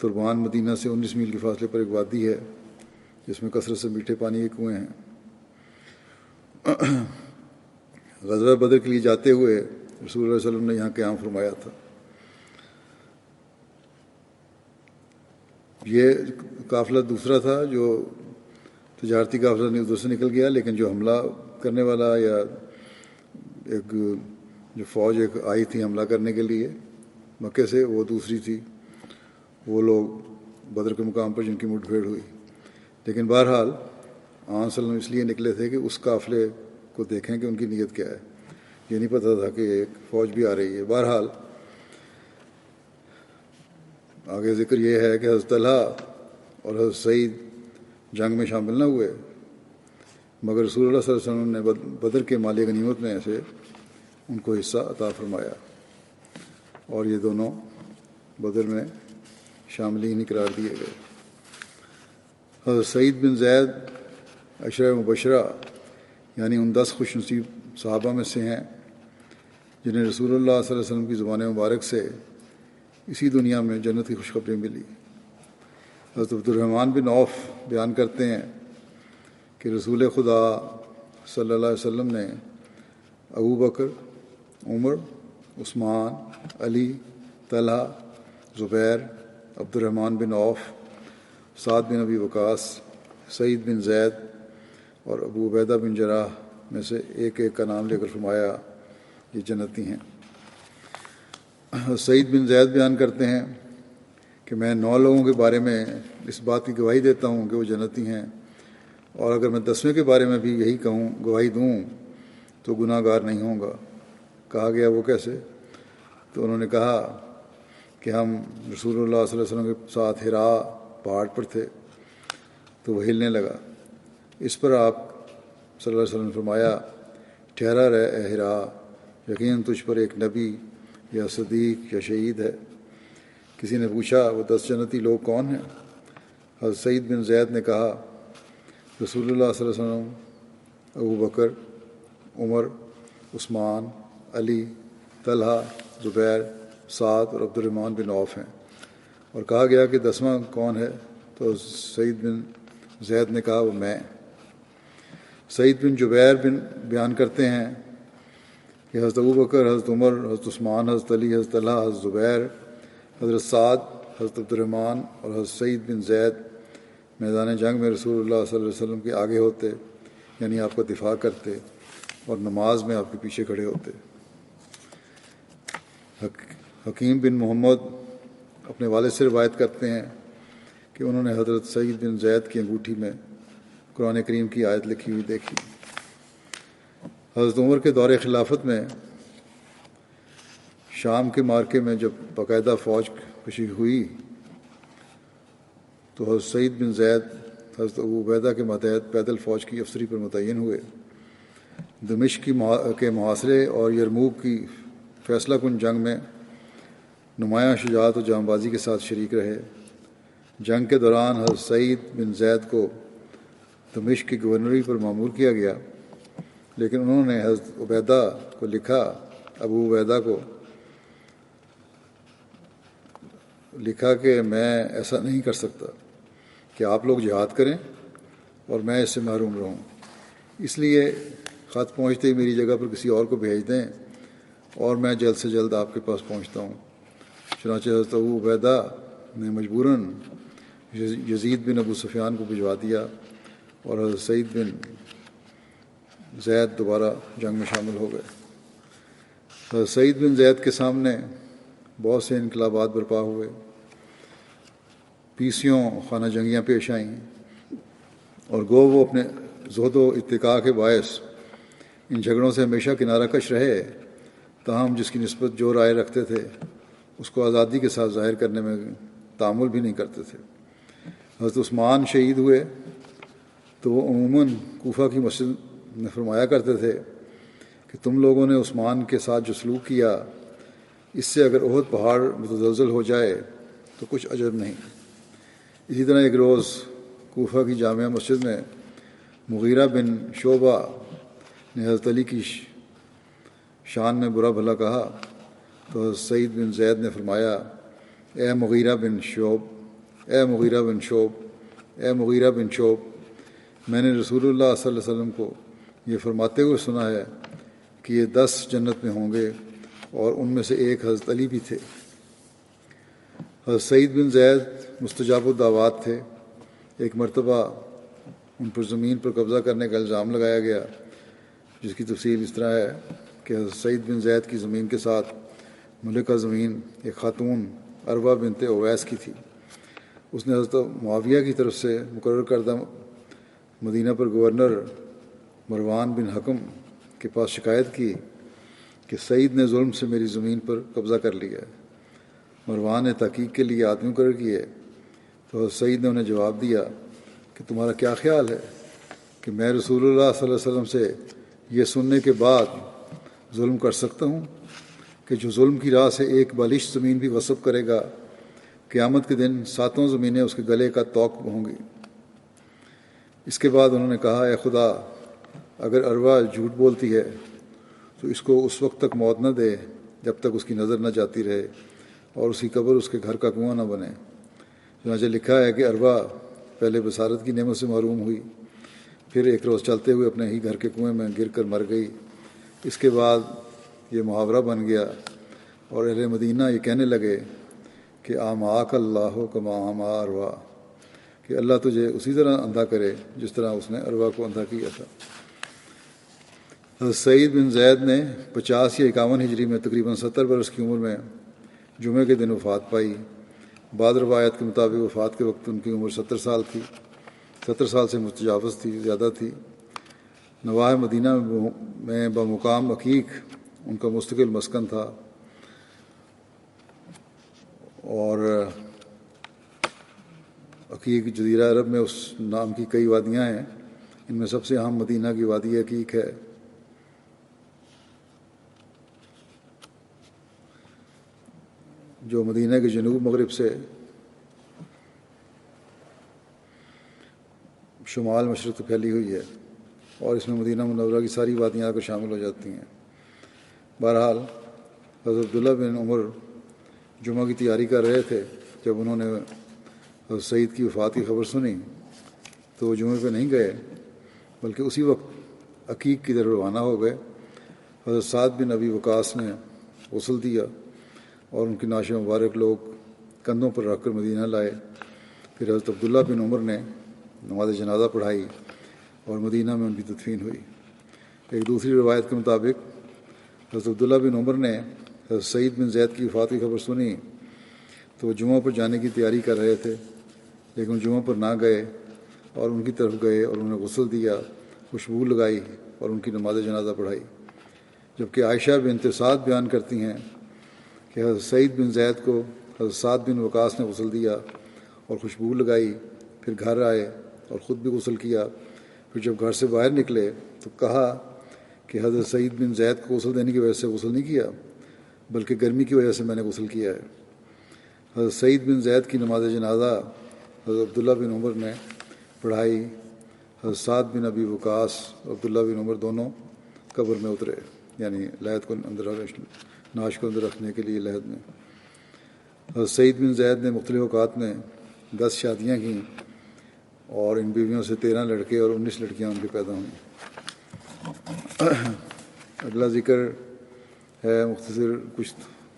تربان مدینہ سے 19 میل کے فاصلے پر ایک وادی ہے جس میں کثرت سے میٹھے پانی کے کنویں ہیں۔ غزوہ بدر کے لیے جاتے ہوئے رسول اللہ صلی اللہ علیہ وسلم نے یہاں قیام فرمایا تھا۔ یہ قافلہ دوسرا تھا جو تجارتی قافلہ نہیں، ادھر سے نکل گیا، لیکن جو حملہ کرنے والا یا ایک جو فوج ایک آئی تھی حملہ کرنے کے لیے مکے سے، وہ دوسری تھی، وہ لوگ بدر کے مقام پر جن کی مٹ بھیڑ ہوئی۔ لیکن بہرحال آن صلی اللہ علیہ وسلم اس لیے نکلے تھے کہ اس قافلے کو دیکھیں کہ ان کی نیت کیا ہے، یہ نہیں پتہ تھا کہ ایک فوج بھی آ رہی ہے۔ بہرحال آگے ذکر یہ ہے کہ حضرت طلحہ اور حضرت سعید جنگ میں شامل نہ ہوئے، مگر رسول اللہ صلی اللہ علیہ وسلم نے بدر کے مال غنیمت میں سے ان کو حصہ عطا فرمایا، اور یہ دونوں بدر میں شاملین قرار دیے گئے۔ حضرت سعید بن زید عشرہ مبشرہ یعنی ان 10 خوش نصیب صحابہ میں سے ہیں جنہیں رسول اللہ صلی اللہ علیہ وسلم کی زبان مبارک سے اسی دنیا میں جنت کی خوشخبری ملی۔ حضرت عبد الرحمن بن عوف بیان کرتے ہیں کہ رسول خدا صلی اللہ علیہ وسلم نے ابو بکر، عمر، عثمان، علی، طلحہ، زبیر، عبد الرحمن بن عوف، سعد بن ابی وقاص، سعید بن زید اور ابو عبیدہ بن جراح میں سے ایک ایک کا نام لے کر فرمایا یہ جنتی ہیں۔ سعید بن زید بیان کرتے ہیں کہ میں 9 لوگوں کے بارے میں اس بات کی گواہی دیتا ہوں کہ وہ جنتی ہیں، اور اگر میں 10ویں کے بارے میں بھی یہی گواہی دوں تو گناہ گار نہیں ہوں گا۔ کہا گیا وہ کیسے؟ تو انہوں نے کہا کہ ہم رسول اللہ صلی اللہ علیہ وسلم کے ساتھ حراء پہاڑ پر تھے تو وہ ہلنے لگا۔ اس پر آپ صلی اللہ علیہ وسلم نے فرمایا، ٹھہرا رہ اے حراء، یقیناً تجھ پر ایک نبی یا صدیق یا شہید ہے۔ کسی نے پوچھا وہ 10 جنتی لوگ کون ہیں؟ حضرت سعید بن زید نے کہا، رسول اللہ صلی اللہ علیہ وسلم، ابو بکر، عمر، عثمان، علی، طلحہ، زبیر، سعد اور عبد الرحمن بن عوف ہیں۔ اور کہا گیا کہ 10واں کون ہے؟ تو سعید بن زید نے کہا وہ میں۔ سعید بن جبیر بیان کرتے ہیں کہ حضرت ابو بکر، حضرت عمر، حضرت عثمان، حضرت علی، حضرت طلحہ، حضرت زبیر، حضرت سعد، حضرت عبد الرحمن اور حضرت سعید بن زید میدان جنگ میں رسول اللہ صلی اللہ علیہ وسلم کے آگے ہوتے، یعنی آپ کا دفاع کرتے، اور نماز میں آپ کے پیچھے کھڑے ہوتے۔ حکیم بن محمد اپنے والد سے روایت کرتے ہیں کہ انہوں نے حضرت سعید بن زید کی انگوٹھی میں قرآن کریم کی آیت لکھی ہوئی دیکھی۔ حضرت عمر کے دور خلافت میں شام کے معرکے میں جب باقاعدہ فوج کشی ہوئی تو حضرت سعید بن زید حضرت ابو عبیدہ کے ماتحت پیدل فوج کی افسری پر متعین ہوئے۔ دمشق کے محاصرے اور یرموک کی فیصلہ کن جنگ میں نمایاں شجاعت و جاں بازی کے ساتھ شریک رہے۔ جنگ کے دوران حضرت سعید بن زید کو دمشق کی گورنری پر مامور کیا گیا، لیکن انہوں نے حضرت عبیدہ کو لکھا، ابو عبیدہ کو لکھا کہ میں ایسا نہیں کر سکتا کہ آپ لوگ جہاد کریں اور میں اس سے محروم رہوں، اس لیے خط پہنچتے ہی میری جگہ پر کسی اور کو بھیج دیں اور میں جلد سے جلد آپ کے پاس پہنچتا ہوں۔ چنانچہ حضرت ابو عبیدہ نے مجبوراً یزید بن ابو سفیان کو بھجوا دیا اور حضرت سعید بن زید دوبارہ جنگ میں شامل ہو گئے۔ حضرت سعید بن زید کے سامنے بہت سے انقلابات برپا ہوئے، پیسیوں خانہ جنگیاں پیش آئیں، اور گو وہ اپنے زہد و اتقاء کے باعث ان جھگڑوں سے ہمیشہ کنارہ کش رہے، تاہم جس کی نسبت جو رائے رکھتے تھے اس کو آزادی کے ساتھ ظاہر کرنے میں تعامل بھی نہیں کرتے تھے۔ حضرت عثمان شہید ہوئے تو وہ عموماً کوفہ کی مسجد میں فرمایا کرتے تھے کہ تم لوگوں نے عثمان کے ساتھ جو سلوک کیا، اس سے اگر احد پہاڑ متزلزل ہو جائے تو کچھ عجب نہیں۔ اسی طرح ایک روز کوفہ کی جامعہ مسجد میں مغیرہ بن شعبہ نے حضرت علی کی شان میں برا بھلا کہا تو حضرت سعید بن زید نے فرمایا، اے مغیرہ بن شعب، اے مغیرہ بن شعب، اے مغیرہ بن شعب، میں نے رسول اللہ صلی اللہ علیہ وسلم کو یہ فرماتے ہوئے سنا ہے کہ یہ 10 جنت میں ہوں گے، اور ان میں سے ایک حضرت علی بھی تھے۔ حضرت سعید بن زید مستجاب الدعوات تھے۔ ایک مرتبہ ان پر زمین پر قبضہ کرنے کا الزام لگایا گیا، جس کی تفصیل اس طرح ہے کہ حضرت سعید بن زید کی زمین کے ساتھ ملکہ زمین ایک خاتون عروہ بنت اویس کی تھی۔ اس نے حضرت معاویہ کی طرف سے مقرر کردہ مدینہ پر گورنر مروان بن حکم کے پاس شکایت کی کہ سعید نے ظلم سے میری زمین پر قبضہ کر لیا ہے۔ مروان نے تحقیق کے لیے آدمی مقرر کیے تو حضرت سعید نے انہیں جواب دیا کہ تمہارا کیا خیال ہے کہ میں رسول اللہ صلی اللہ علیہ وسلم سے یہ سننے کے بعد ظلم کر سکتا ہوں کہ جو ظلم کی راہ سے ایک بالش زمین بھی غصب کرے گا، قیامت کے دن 7 زمینیں اس کے گلے کا طوق ہوں گی۔ اس کے بعد انہوں نے کہا، اے خدا، اگر عروہ جھوٹ بولتی ہے تو اس کو اس وقت تک موت نہ دے جب تک اس کی نظر نہ جاتی رہے اور اس کی قبر اس کے گھر کا کنواں نہ بنے۔ چنانچہ لکھا ہے کہ اروا پہلے بصارت کی نعمت سے محروم ہوئی، پھر ایک روز چلتے ہوئے اپنے ہی گھر کے کنویں میں گر کر مر گئی۔ اس کے بعد یہ محاورہ بن گیا اور اہل مدینہ یہ کہنے لگے کہ آماک اللہ کما آما اروا، کہ اللہ تجھے اسی طرح اندھا کرے جس طرح اس نے اروا کو اندھا کیا تھا۔ حضرت سعید بن زید نے 50 یا 51 ہجری میں تقریباً 70 برس کی عمر میں جمعے کے دن وفات پائی۔ بعض روایت کے مطابق وفات کے وقت ان کی عمر 70 سال تھی، 70 سال سے متجاوز تھی، زیادہ تھی۔ نواح مدینہ میں بمقام عقیق ان کا مستقل مسکن تھا، اور عقیق جزیرہ عرب میں اس نام کی کئی وادیاں ہیں، ان میں سب سے اہم مدینہ کی وادی عقیق ہے۔ جو مدینہ کے جنوب مغرب سے شمال مشرق تک پھیلی ہوئی ہے، اور اس میں مدینہ منورہ کی ساری وادیاں آ کر شامل ہو جاتی ہیں۔ بہرحال حضرت عبداللہ بن عمر جمعہ کی تیاری کر رہے تھے، جب انہوں نے حضرت سعید کی وفات کی خبر سنی تو وہ جمعے پہ نہیں گئے، بلکہ اسی وقت عقیق کی طرف روانہ ہو گئے۔ حضرت سعد بن ابی وقاص نے غسل دیا اور ان کی نعش مبارک لوگ کندھوں پر رکھ کر مدینہ لائے۔ پھر حضرت عبداللہ بن عمر نے نماز جنازہ پڑھائی اور مدینہ میں ان کی تدفین ہوئی۔ ایک دوسری روایت کے مطابق حضرت عبداللہ بن عمر نے حضرت سعید بن زید کی وفات کی خبر سنی تو وہ جمعہ پر جانے کی تیاری کر رہے تھے، لیکن جمعہ پر نہ گئے اور ان کی طرف گئے اور انہیں غسل دیا، خوشبو لگائی اور ان کی نماز جنازہ پڑھائی۔ جبکہ عائشہ بنت سعد بیان کرتی ہیں کہ حضرت سعید بن زید کو حضرت سعد بن وقاص نے غسل دیا اور خوشبو لگائی، پھر گھر آئے اور خود بھی غسل کیا۔ پھر جب گھر سے باہر نکلے تو کہا کہ حضرت سعید بن زید کو غسل دینے کی وجہ سے غسل نہیں کیا، بلکہ گرمی کی وجہ سے میں نے غسل کیا ہے۔ حضرت سعید بن زید کی نماز جنازہ حضرت عبداللہ بن عمر نے پڑھائی۔ حضرت سعد بن ابی وقاص اور عبداللہ بن عمر دونوں قبر میں اترے، یعنی لحد کو اندر نعش کو اندر رکھنے کے لیے لحد میں۔ حضرت سعید بن زید نے مختلف اوقات میں 10 شادیاں کیں اور ان بیویوں سے 13 لڑکے اور 19 لڑکیاں ان کے پیدا ہوئیں۔ اگلا ذکر ہے، مختصر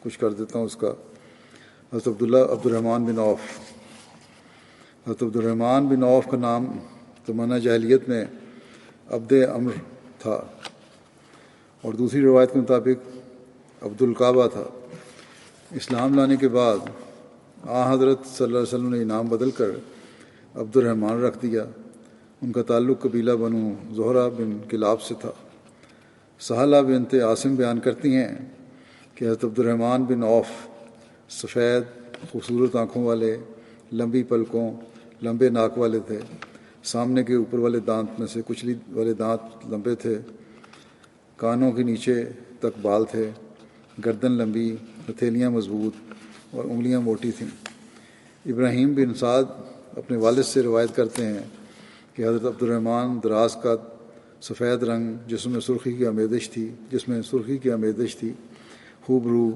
کچھ کر دیتا ہوں اس کا۔ حضرت عبد الرحمن بن عوف۔ حضرت عبد الرحمن بن عوف کا نام زمانہ جاہلیت میں عبد عمر تھا، اور دوسری روایت کے مطابق عبد الکعبہ تھا۔ اسلام لانے کے بعد حضرت صلی اللہ علیہ وسلم نے نام بدل کر عبد الرحمن رکھ دیا۔ ان کا تعلق قبیلہ بنو زہرہ بن کلاب سے تھا۔ سہلہ بنت عاصم بیان کرتی ہیں کہ حضرت عبد الرحمن بن عوف سفید خوبصورت آنکھوں والے، لمبی پلکوں، لمبے ناک والے تھے۔ سامنے کے اوپر والے دانت میں سے کچلی والے دانت لمبے تھے، کانوں کے نیچے تک بال تھے، گردن لمبی، ہتھیلیاں مضبوط اور انگلیاں موٹی تھیں۔ ابراہیم بن سعد اپنے والد سے روایت کرتے ہیں کہ حضرت عبد الرحمن دراز کا سفید رنگ، جس میں سرخی کی آمیزش تھی، خوب رو،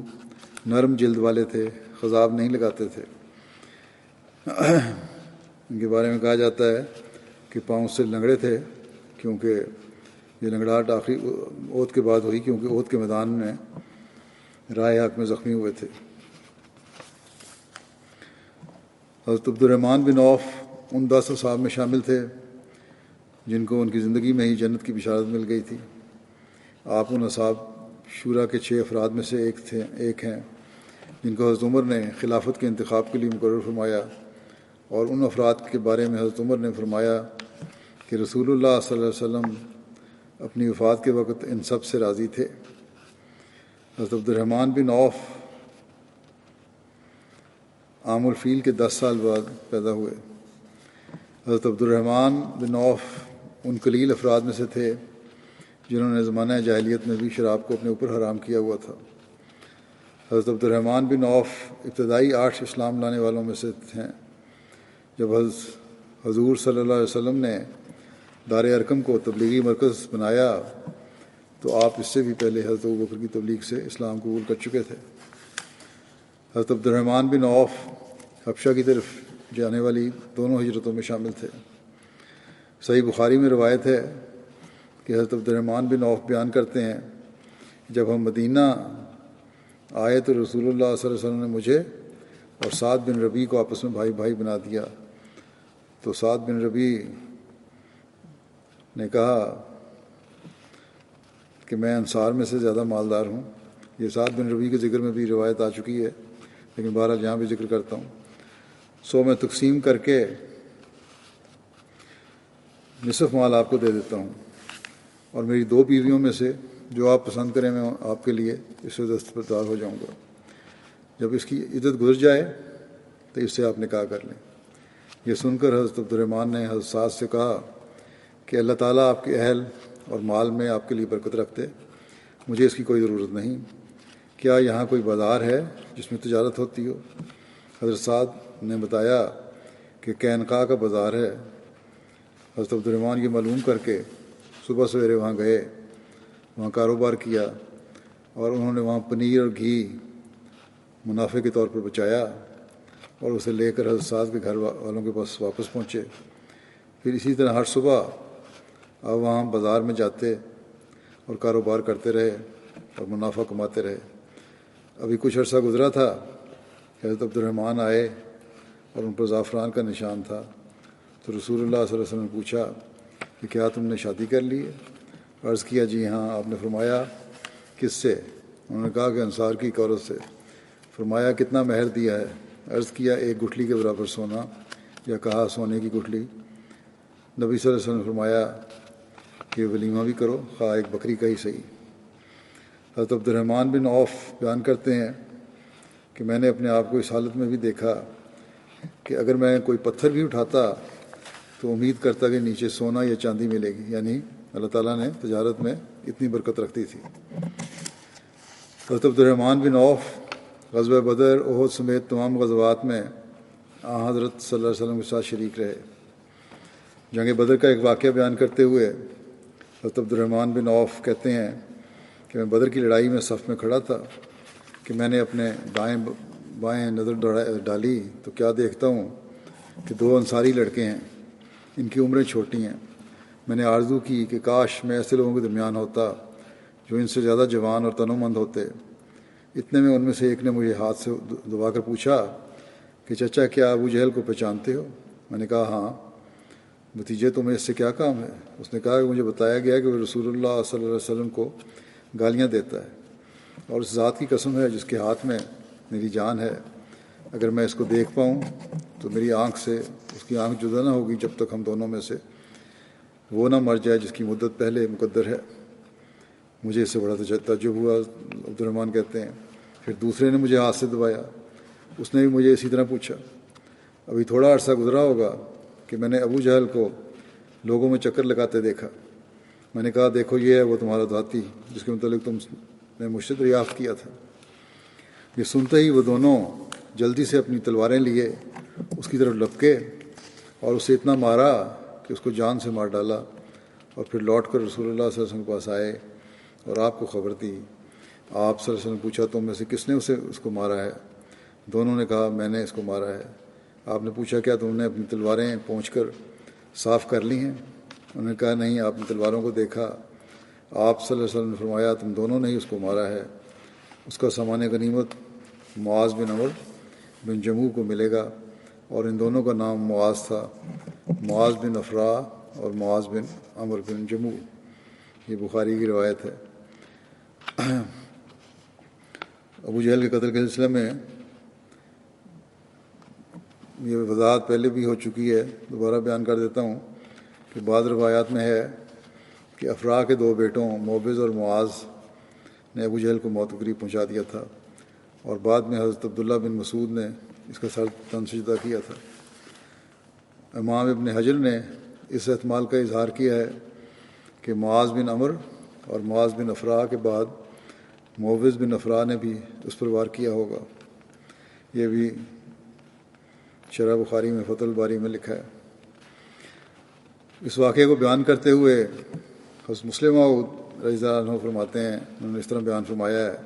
نرم جلد والے تھے، خضاب نہیں لگاتے تھے۔ ان کے بارے میں کہا جاتا ہے کہ پاؤں سے لنگڑے تھے، کیونکہ یہ لنگڑاہٹ آخری عہد کے بعد ہوئی، کیونکہ عہد کے میدان میں رائے حق میں زخمی ہوئے تھے۔ حضرت عبد الرحمن بن عوف ان 10 اصحاب میں شامل تھے جن کو ان کی زندگی میں ہی جنت کی بشارت مل گئی تھی۔ آپ ان اصحاب شورا کے 6 افراد میں سے ایک ہیں جن کو حضرت عمر نے خلافت کے انتخاب کے لیے مقرر فرمایا، اور ان افراد کے بارے میں حضرت عمر نے فرمایا کہ رسول اللہ صلی اللہ علیہ وسلم اپنی وفات کے وقت ان سب سے راضی تھے۔ حضرت عبد الرحمن بن عوف عام الفیل کے 10 سال بعد پیدا ہوئے۔ حضرت عبد الرحمن بن عوف ان قلیل افراد میں سے تھے جنہوں نے زمانہ جاہلیت میں بھی شراب کو اپنے اوپر حرام کیا ہوا تھا۔ حضرت عبد الرحمن بن عوف ابتدائی 8 اسلام لانے والوں میں سے ہیں۔ جب حضور صلی اللہ علیہ وسلم نے دار ارقم کو تبلیغی مرکز بنایا تو تو آپ اس سے بھی پہلے حضرت ابوبکر کی تبلیغ سے اسلام قبول کر چکے تھے۔ حضرت عبد الرحمن بن عوف حبشہ کی طرف جانے والی دونوں ہجرتوں میں شامل تھے۔ صحیح بخاری میں روایت ہے کہ حضرت عبد الرحمن بن عوف بیان کرتے ہیں، جب ہم مدینہ آئے تو رسول اللہ صلی اللہ علیہ وسلم نے مجھے اور سعد بن ربیع کو آپس میں بھائی بھائی بنا دیا۔ تو سعد بن ربیع نے کہا کہ میں انصار میں سے زیادہ مالدار ہوں۔ یہ سعد بن ربیع کے ذکر میں بھی روایت آ چکی ہے، لیکن بہرحال جہاں بھی ذکر کرتا ہوں، سو میں تقسیم کر کے نصف مال آپ کو دے دیتا ہوں، اور میری 2 بیویوں میں سے جو آپ پسند کریں میں آپ کے لیے اس سے دستبردار ہو جاؤں گا۔ جب اس کی عدت گزر جائے تو اس سے آپ نکاح کر لیں۔ یہ سن کر حضرت عبد الرحمن نے حضرت سعد سے کہا کہ اللہ تعالیٰ آپ کے اہل اور مال میں آپ کے لیے برکت رکھتے، مجھے اس کی کوئی ضرورت نہیں۔ کیا یہاں کوئی بازار ہے جس میں تجارت ہوتی ہو؟ حضرت سعد نے بتایا کہ قینقاع کا بازار ہے۔ حضرت عبد الرحمن یہ معلوم کر کے صبح سویرے وہاں گئے، وہاں کاروبار کیا، اور انہوں نے وہاں پنیر اور گھی منافع کے طور پر بچایا، اور اسے لے کر حضرت سعد کے گھر والوں کے پاس واپس پہنچے۔ پھر اسی طرح ہر صبح آپ وہاں بازار میں جاتے اور کاروبار کرتے رہے اور منافع کماتے رہے۔ ابھی کچھ عرصہ گزرا تھا کہ حضرت عبد الرحمن آئے اور ان پر زعفران کا نشان تھا۔ تو رسول اللہ صلی اللہ علیہ وسلم نے پوچھا کہ کیا تم نے شادی کر لی ہے؟ عرض کیا جی ہاں۔ آپ نے فرمایا کس سے؟ انہوں نے کہا کہ انصار کی ایک عورت سے۔ فرمایا کتنا مہر دیا ہے؟ عرض کیا 1 گٹھلی کے برابر سونا، یا کہا سونے کی گٹھلی۔ نبی صلی اللہ علیہ وسلم نے فرمایا کہ ولیمہ بھی کرو، خواہ ایک بکری کا ہی صحیح۔ حضرت عبد الرحمن بن عوف بیان کرتے ہیں کہ میں نے اپنے آپ کو اس حالت میں بھی دیکھا کہ اگر میں کوئی پتھر بھی اٹھاتا تو امید کرتا کہ نیچے سونا یا چاندی ملے گی، یعنی اللہ تعالیٰ نے تجارت میں اتنی برکت رکھتی تھی۔ حضرت عبد الرحمن بن عوف غزوہ بدر، احد سمیت تمام غزوات میں حضرت صلی اللہ علیہ وسلم کے ساتھ شریک رہے۔ جنگ بدر کا ایک واقعہ بیان کرتے ہوئے حضرت عبد الرحمن بن عوف کہتے ہیں کہ میں بدر کی لڑائی میں صف میں کھڑا تھا کہ میں نے اپنے دائیں بائیں نظر ڈالی تو کیا دیکھتا ہوں کہ 2 انصاری لڑکے ہیں، ان کی عمریں چھوٹی ہیں۔ میں نے آرزو کی کہ کاش میں ایسے لوگوں کے درمیان ہوتا جو ان سے زیادہ جوان اور تنومند ہوتے۔ اتنے میں ان میں سے ایک نے مجھے ہاتھ سے دبا کر پوچھا کہ چچا کیا ابو جہل کو پہچانتے ہو؟ میں نے کہا ہاں۔ بھتیجے تمہیں اس سے کیا کام ہے؟ اس نے کہا کہ مجھے بتایا گیا کہ وہ رسول اللہ صلی اللہ علیہ وسلم کو گالیاں دیتا ہے، اور اس ذات کی قسم ہے جس کے ہاتھ میں میری جان ہے، اگر میں اس کو دیکھ پاؤں تو میری آنکھ سے اس کی آنکھ جدا نہ ہوگی جب تک ہم دونوں میں سے وہ نہ مر جائے جس کی مدت پہلے مقدر ہے۔ مجھے اس سے بڑا تعجب ہوا، عبد الرحمن کہتے ہیں۔ پھر دوسرے نے مجھے ہاتھ سے دبایا، اس نے بھی مجھے اسی طرح پوچھا۔ ابھی تھوڑا عرصہ گزرا ہوگا کہ میں نے ابو جہل کو لوگوں میں چکر لگاتے دیکھا۔ میں نے کہا دیکھو یہ ہے وہ تمہارا ذاتی جس کے متعلق تم نے مجھ سے دریافت کیا تھا۔ یہ سنتے ہی وہ دونوں جلدی سے اپنی تلواریں لیے اس کی طرف لپکے اور اسے اتنا مارا کہ اس کو جان سے مار ڈالا، اور پھر لوٹ کر رسول اللہ صلی اللہ علیہ وسلم کے پاس آئے اور آپ کو خبر دی۔ آپ صلی اللہ علیہ وسلم نے پوچھا تم میں سے کس نے اس کو مارا ہے؟ دونوں نے کہا میں نے اس کو مارا ہے۔ آپ نے پوچھا کیا تم نے اپنی تلواریں پہنچ کر صاف کر لی ہیں؟ انہوں نے کہا نہیں۔ آپ نے تلواروں کو دیکھا؟ آپ صلی اللہ علیہ وسلم نے فرمایا تم دونوں نے ہی اس کو مارا ہے۔ اس کا سامان غنیمت معاذ بن عمر بن جموع کو ملے گا، اور ان دونوں کا نام معاذ تھا، معاذ بن افرا اور معاذ بن عمر بن جموع۔ یہ بخاری کی روایت ہے۔ ابو جہل کے قتل کے سلسلے میں یہ وضاحت پہلے بھی ہو چکی ہے، دوبارہ بیان کر دیتا ہوں کہ بعض روایات میں ہے کہ افرا کے 2 بیٹوں موبز اور معاذ نے ابو جہل کو موت کے قریب پہنچا دیا تھا، اور بعد میں حضرت عبداللہ بن مسعود نے اس کا سر تن سجدہ کیا تھا۔ امام ابن حجر نے اس احتمال کا اظہار کیا ہے کہ معاذ بن عمر اور معاذ بن افرا کے بعد موبز بن افرا نے بھی اس پر وار کیا ہوگا۔ یہ بھی شرح بخاری میں فتح الباری میں لکھا ہے۔ اس واقعے کو بیان کرتے ہوئے حضرت مسلمہ رضی اللہ عنہ فرماتے ہیں، انہوں نے اس طرح بیان فرمایا ہے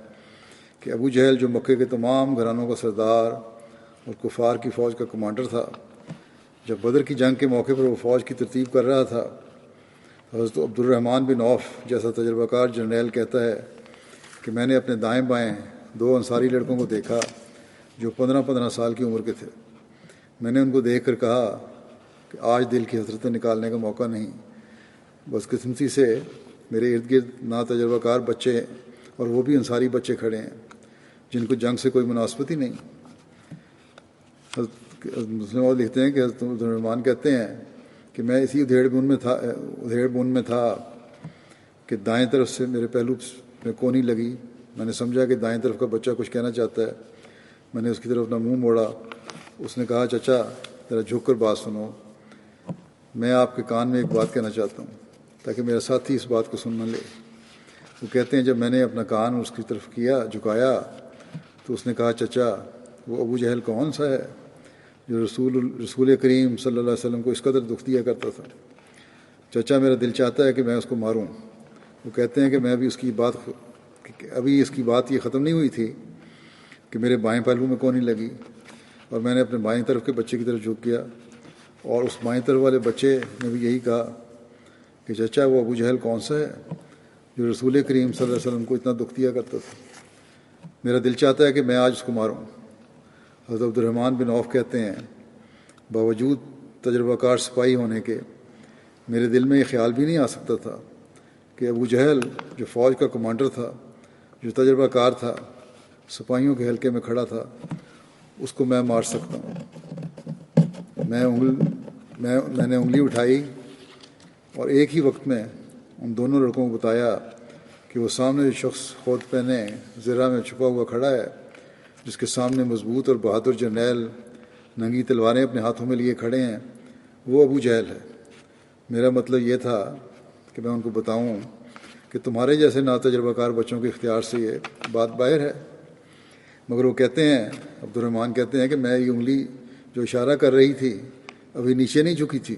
کہ ابو جہل جو مکے کے تمام گھرانوں کا سردار اور کفار کی فوج کا کمانڈر تھا، جب بدر کی جنگ کے موقع پر وہ فوج کی ترتیب کر رہا تھا، حضرت عبد الرحمن بن عوف جیسا تجربہ کار جرنیل کہتا ہے کہ میں نے اپنے دائیں بائیں 2 انصاری لڑکوں کو دیکھا جو 15 سال کی عمر کے تھے۔ میں نے ان کو دیکھ کر کہا کہ آج دل کی حسرتیں نکالنے کا موقع نہیں، بدقسمتی سے میرے ارد گرد ناتجربہ کار بچے اور وہ بھی انصاری بچے کھڑے ہیں جن کو جنگ سے کوئی مناسبت ہی نہیں۔ مسلم اور لکھتے ہیں کہ حضرت عبد الرحمن کہتے ہیں کہ میں اسی ادھیڑ بن میں تھا کہ دائیں طرف سے میرے پہلو میں کونی لگی۔ میں نے سمجھا کہ دائیں طرف کا بچہ کچھ کہنا چاہتا ہے۔ میں نے اس کی طرف اپنا منہ موڑا۔ اس نے کہا، چچا ذرا جھک کر بات سنو، میں آپ کے کان میں ایک بات کہنا چاہتا ہوں تاکہ میرا ساتھی اس بات کو سن نہ لے۔ وہ کہتے ہیں جب میں نے اپنا کان اس کی طرف جھکایا تو اس نے کہا، چچا وہ ابو جہل کون سا ہے جو رسول کریم صلی اللہ علیہ وسلم کو اس قدر دکھ دیا کرتا تھا؟ چچا میرا دل چاہتا ہے کہ میں اس کو ماروں۔ وہ کہتے ہیں کہ میں ابھی اس کی بات یہ ختم نہیں ہوئی تھی کہ میرے بائیں پہلو میں کونی لگی اور میں نے اپنے بائیں طرف کے بچے کی طرف جھک گیا، اور اس بائیں طرف والے بچے نے بھی یہی کہا کہ چچا وہ ابو جہل کون سا ہے جو رسول کریم صلی اللہ علیہ وسلم کو اتنا دکھ دیا کرتا تھا؟ میرا دل چاہتا ہے کہ میں آج اس کو ماروں۔ حضرت عبد الرحمن بن عوف کہتے ہیں، باوجود تجربہ کار سپاہی ہونے کے میرے دل میں یہ خیال بھی نہیں آ سکتا تھا کہ ابو جہل جو فوج کا کمانڈر تھا، جو تجربہ کار تھا، سپاہیوں کے حلقے میں کھڑا تھا، اس کو میں مار سکتا ہوں۔ میں نے انگلی اٹھائی اور ایک ہی وقت میں ان دونوں لڑکوں کو بتایا کہ وہ سامنے جو شخص خود پہنے زرہ میں چھپا ہوا کھڑا ہے، جس کے سامنے مضبوط اور بہادر جرنیل ننگی تلواریں اپنے ہاتھوں میں لیے کھڑے ہیں، وہ ابو جہل ہے۔ میرا مطلب یہ تھا کہ میں ان کو بتاؤں کہ تمہارے جیسے ناتجربہ کار بچوں کے اختیار سے یہ بات باہر ہے۔ مگر وہ کہتے ہیں، عبد الرحمن کہتے ہیں کہ میں یہ انگلی جو اشارہ کر رہی تھی ابھی نیچے نہیں جھکی تھی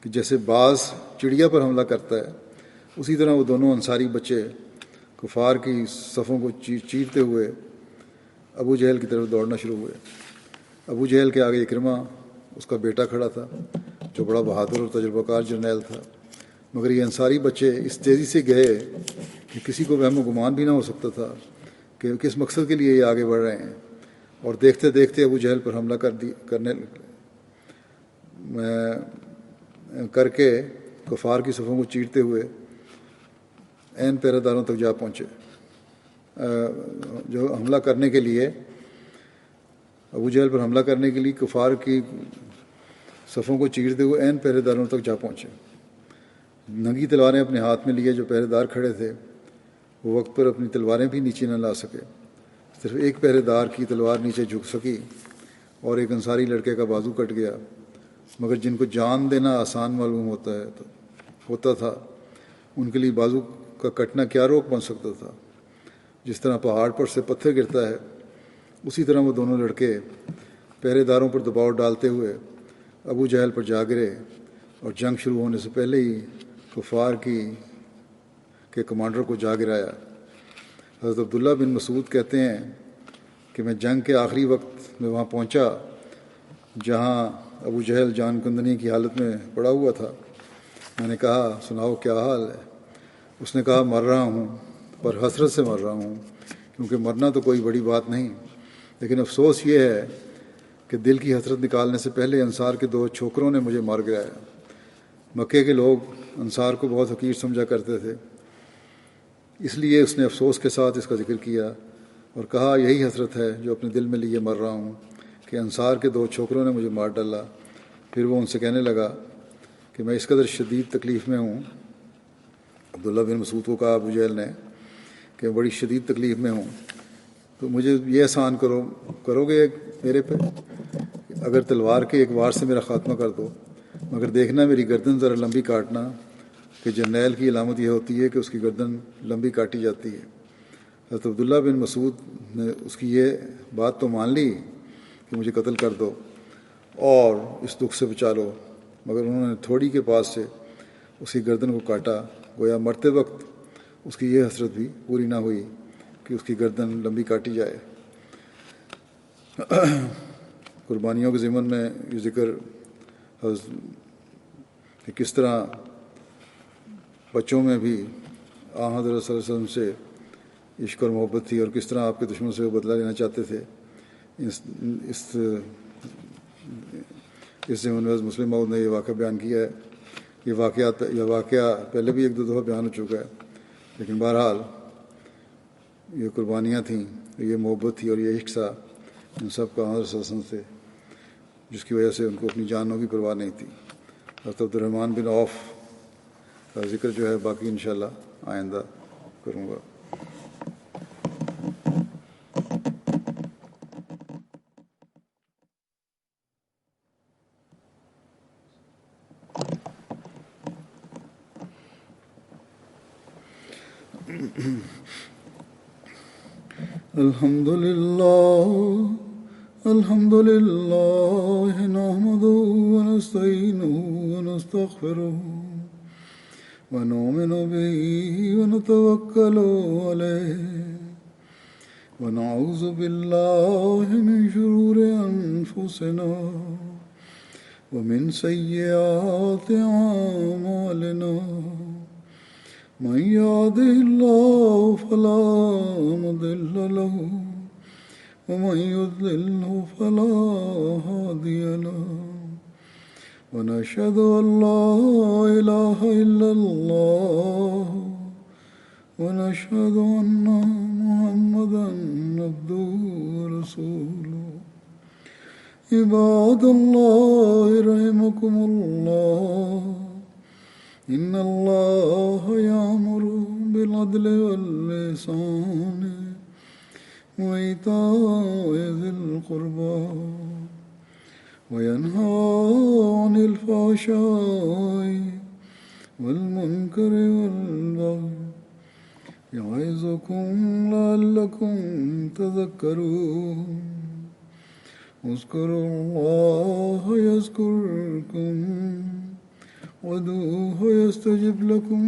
کہ جیسے باز چڑیا پر حملہ کرتا ہے، اسی طرح وہ دونوں انصاری بچے کفار کی صفوں کو چیرتے ہوئے ابو جہل کی طرف دوڑنا شروع ہوئے۔ ابو جہل کے آگے اکرمہ اس کا بیٹا کھڑا تھا جو بڑا بہادر اور تجربہ کار جرنیل تھا، مگر یہ انصاری بچے اس تیزی سے گئے کہ کسی کو وہم و گمان بھی نہ ہو سکتا تھا کہ کس مقصد کے لیے یہ آگے بڑھ رہے ہیں، اور دیکھتے دیکھتے ابو جہل پر حملہ کر کے کفار کی صفوں کو چیرتے ہوئے عین پہرے داروں تک جا پہنچے۔ جو حملہ کرنے کے لیے ابو جہل پر حملہ کرنے کے لیے کفار کی صفوں کو چیرتے ہوئے عین پہرے داروں تک جا پہنچے۔ ننگی تلواریں اپنے ہاتھ میں لیے جو پہرے دار کھڑے تھے وہ وقت پر اپنی تلواریں بھی نیچے نہ لا سکے، صرف ایک پہرے دار کی تلوار نیچے جھک سکی اور ایک انصاری لڑکے کا بازو کٹ گیا۔ مگر جن کو جان دینا آسان معلوم ہوتا تھا ان کے لیے بازو کا کٹنا کیا روک بن سکتا تھا۔ جس طرح پہاڑ پر سے پتھر گرتا ہے اسی طرح وہ دونوں لڑکے پہرے داروں پر دباؤ ڈالتے ہوئے ابو جہل پر جا گرے، اور جنگ شروع ہونے سے پہلے ہی کفار کے کمانڈر کو جا گرایا۔ حضرت عبداللہ بن مسعود کہتے ہیں کہ میں جنگ کے آخری وقت میں وہاں پہنچا جہاں ابو جہل جان کندنی کی حالت میں پڑا ہوا تھا۔ میں نے کہا، سناؤ کیا حال ہے؟ اس نے کہا، مر رہا ہوں، پر حسرت سے مر رہا ہوں، کیونکہ مرنا تو کوئی بڑی بات نہیں، لیکن افسوس یہ ہے کہ دل کی حسرت نکالنے سے پہلے انصار کے 2 چھوکروں نے مجھے مار گرایا۔ مکے کے لوگ انصار کو بہت حقیر سمجھا کرتے تھے، اس لیے اس نے افسوس کے ساتھ اس کا ذکر کیا اور کہا، یہی حسرت ہے جو اپنے دل میں لیے مر رہا ہوں کہ انصار کے 2 چھوکروں نے مجھے مار ڈالا۔ پھر وہ ان سے کہنے لگا کہ میں اس قدر شدید تکلیف میں ہوں۔ عبداللہ بن مسعود کو کہا ابو جہل نے کہ بڑی شدید تکلیف میں ہوں، تو مجھے یہ احسان کرو گے میرے پہ، اگر تلوار کے ایک وار سے میرا خاتمہ کر دو، مگر دیکھنا میری گردن ذرا لمبی کاٹنا، کہ جرنیل کی علامت یہ ہوتی ہے کہ اس کی گردن لمبی کاٹی جاتی ہے۔ حضرت عبداللہ بن مسعود نے اس کی یہ بات تو مان لی کہ مجھے قتل کر دو اور اس دکھ سے بچا لو، مگر انہوں نے تھوڑی کے پاس سے اس کی گردن کو کاٹا، گویا مرتے وقت اس کی یہ حسرت بھی پوری نہ ہوئی کہ اس کی گردن لمبی کاٹی جائے۔ قربانیوں کے ضمن میں یہ ذکر کہ کس طرح بچوں میں بھی حضرت صلی اللہ علیہ وسلم سے عشق اور محبت تھی، اور کس طرح آپ کے دشمن سے وہ بدلہ لینا چاہتے تھے، اس ضمن میں مسلم موعود نے یہ واقعہ بیان کیا ہے۔ یہ واقعہ پہلے بھی ایک دو دفعہ بیان ہو چکا ہے، لیکن بہرحال یہ قربانیاں تھیں، یہ محبت تھی اور یہ عشق تھا ان سب کا حضرت صلی اللہ علیہ وسلم سے، جس کی وجہ سے ان کو اپنی جانوں کی پرواہ نہیں تھی۔ حضرت عبد الرحمن بن عوف کا ذکر جو ہے باقی انشاءاللہ آئندہ کروں گا۔ الحمد لله نحمده ونستعينه ونستغفره ونؤمن به ونتوكل عليه ونعوذ بالله من شرور أنفسنا ومن سيئات أعمالنا من يهده الله فلا مضل له ومن يضلله فلا هادي له ونشهد أن لا إله إلا الله ونشهد أن محمدا عبده ورسوله عباد الله رحمكم الله إن الله يأمر بالعدل والإحسان وإيتاء ذي القربى وينهى عن الفحشاء والمنكر والبغي يعظكم لعلكم تذكرون اذكروا الله يذكركم وادعوه يستجب لكم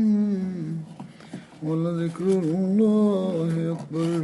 ولذكر الله أكبر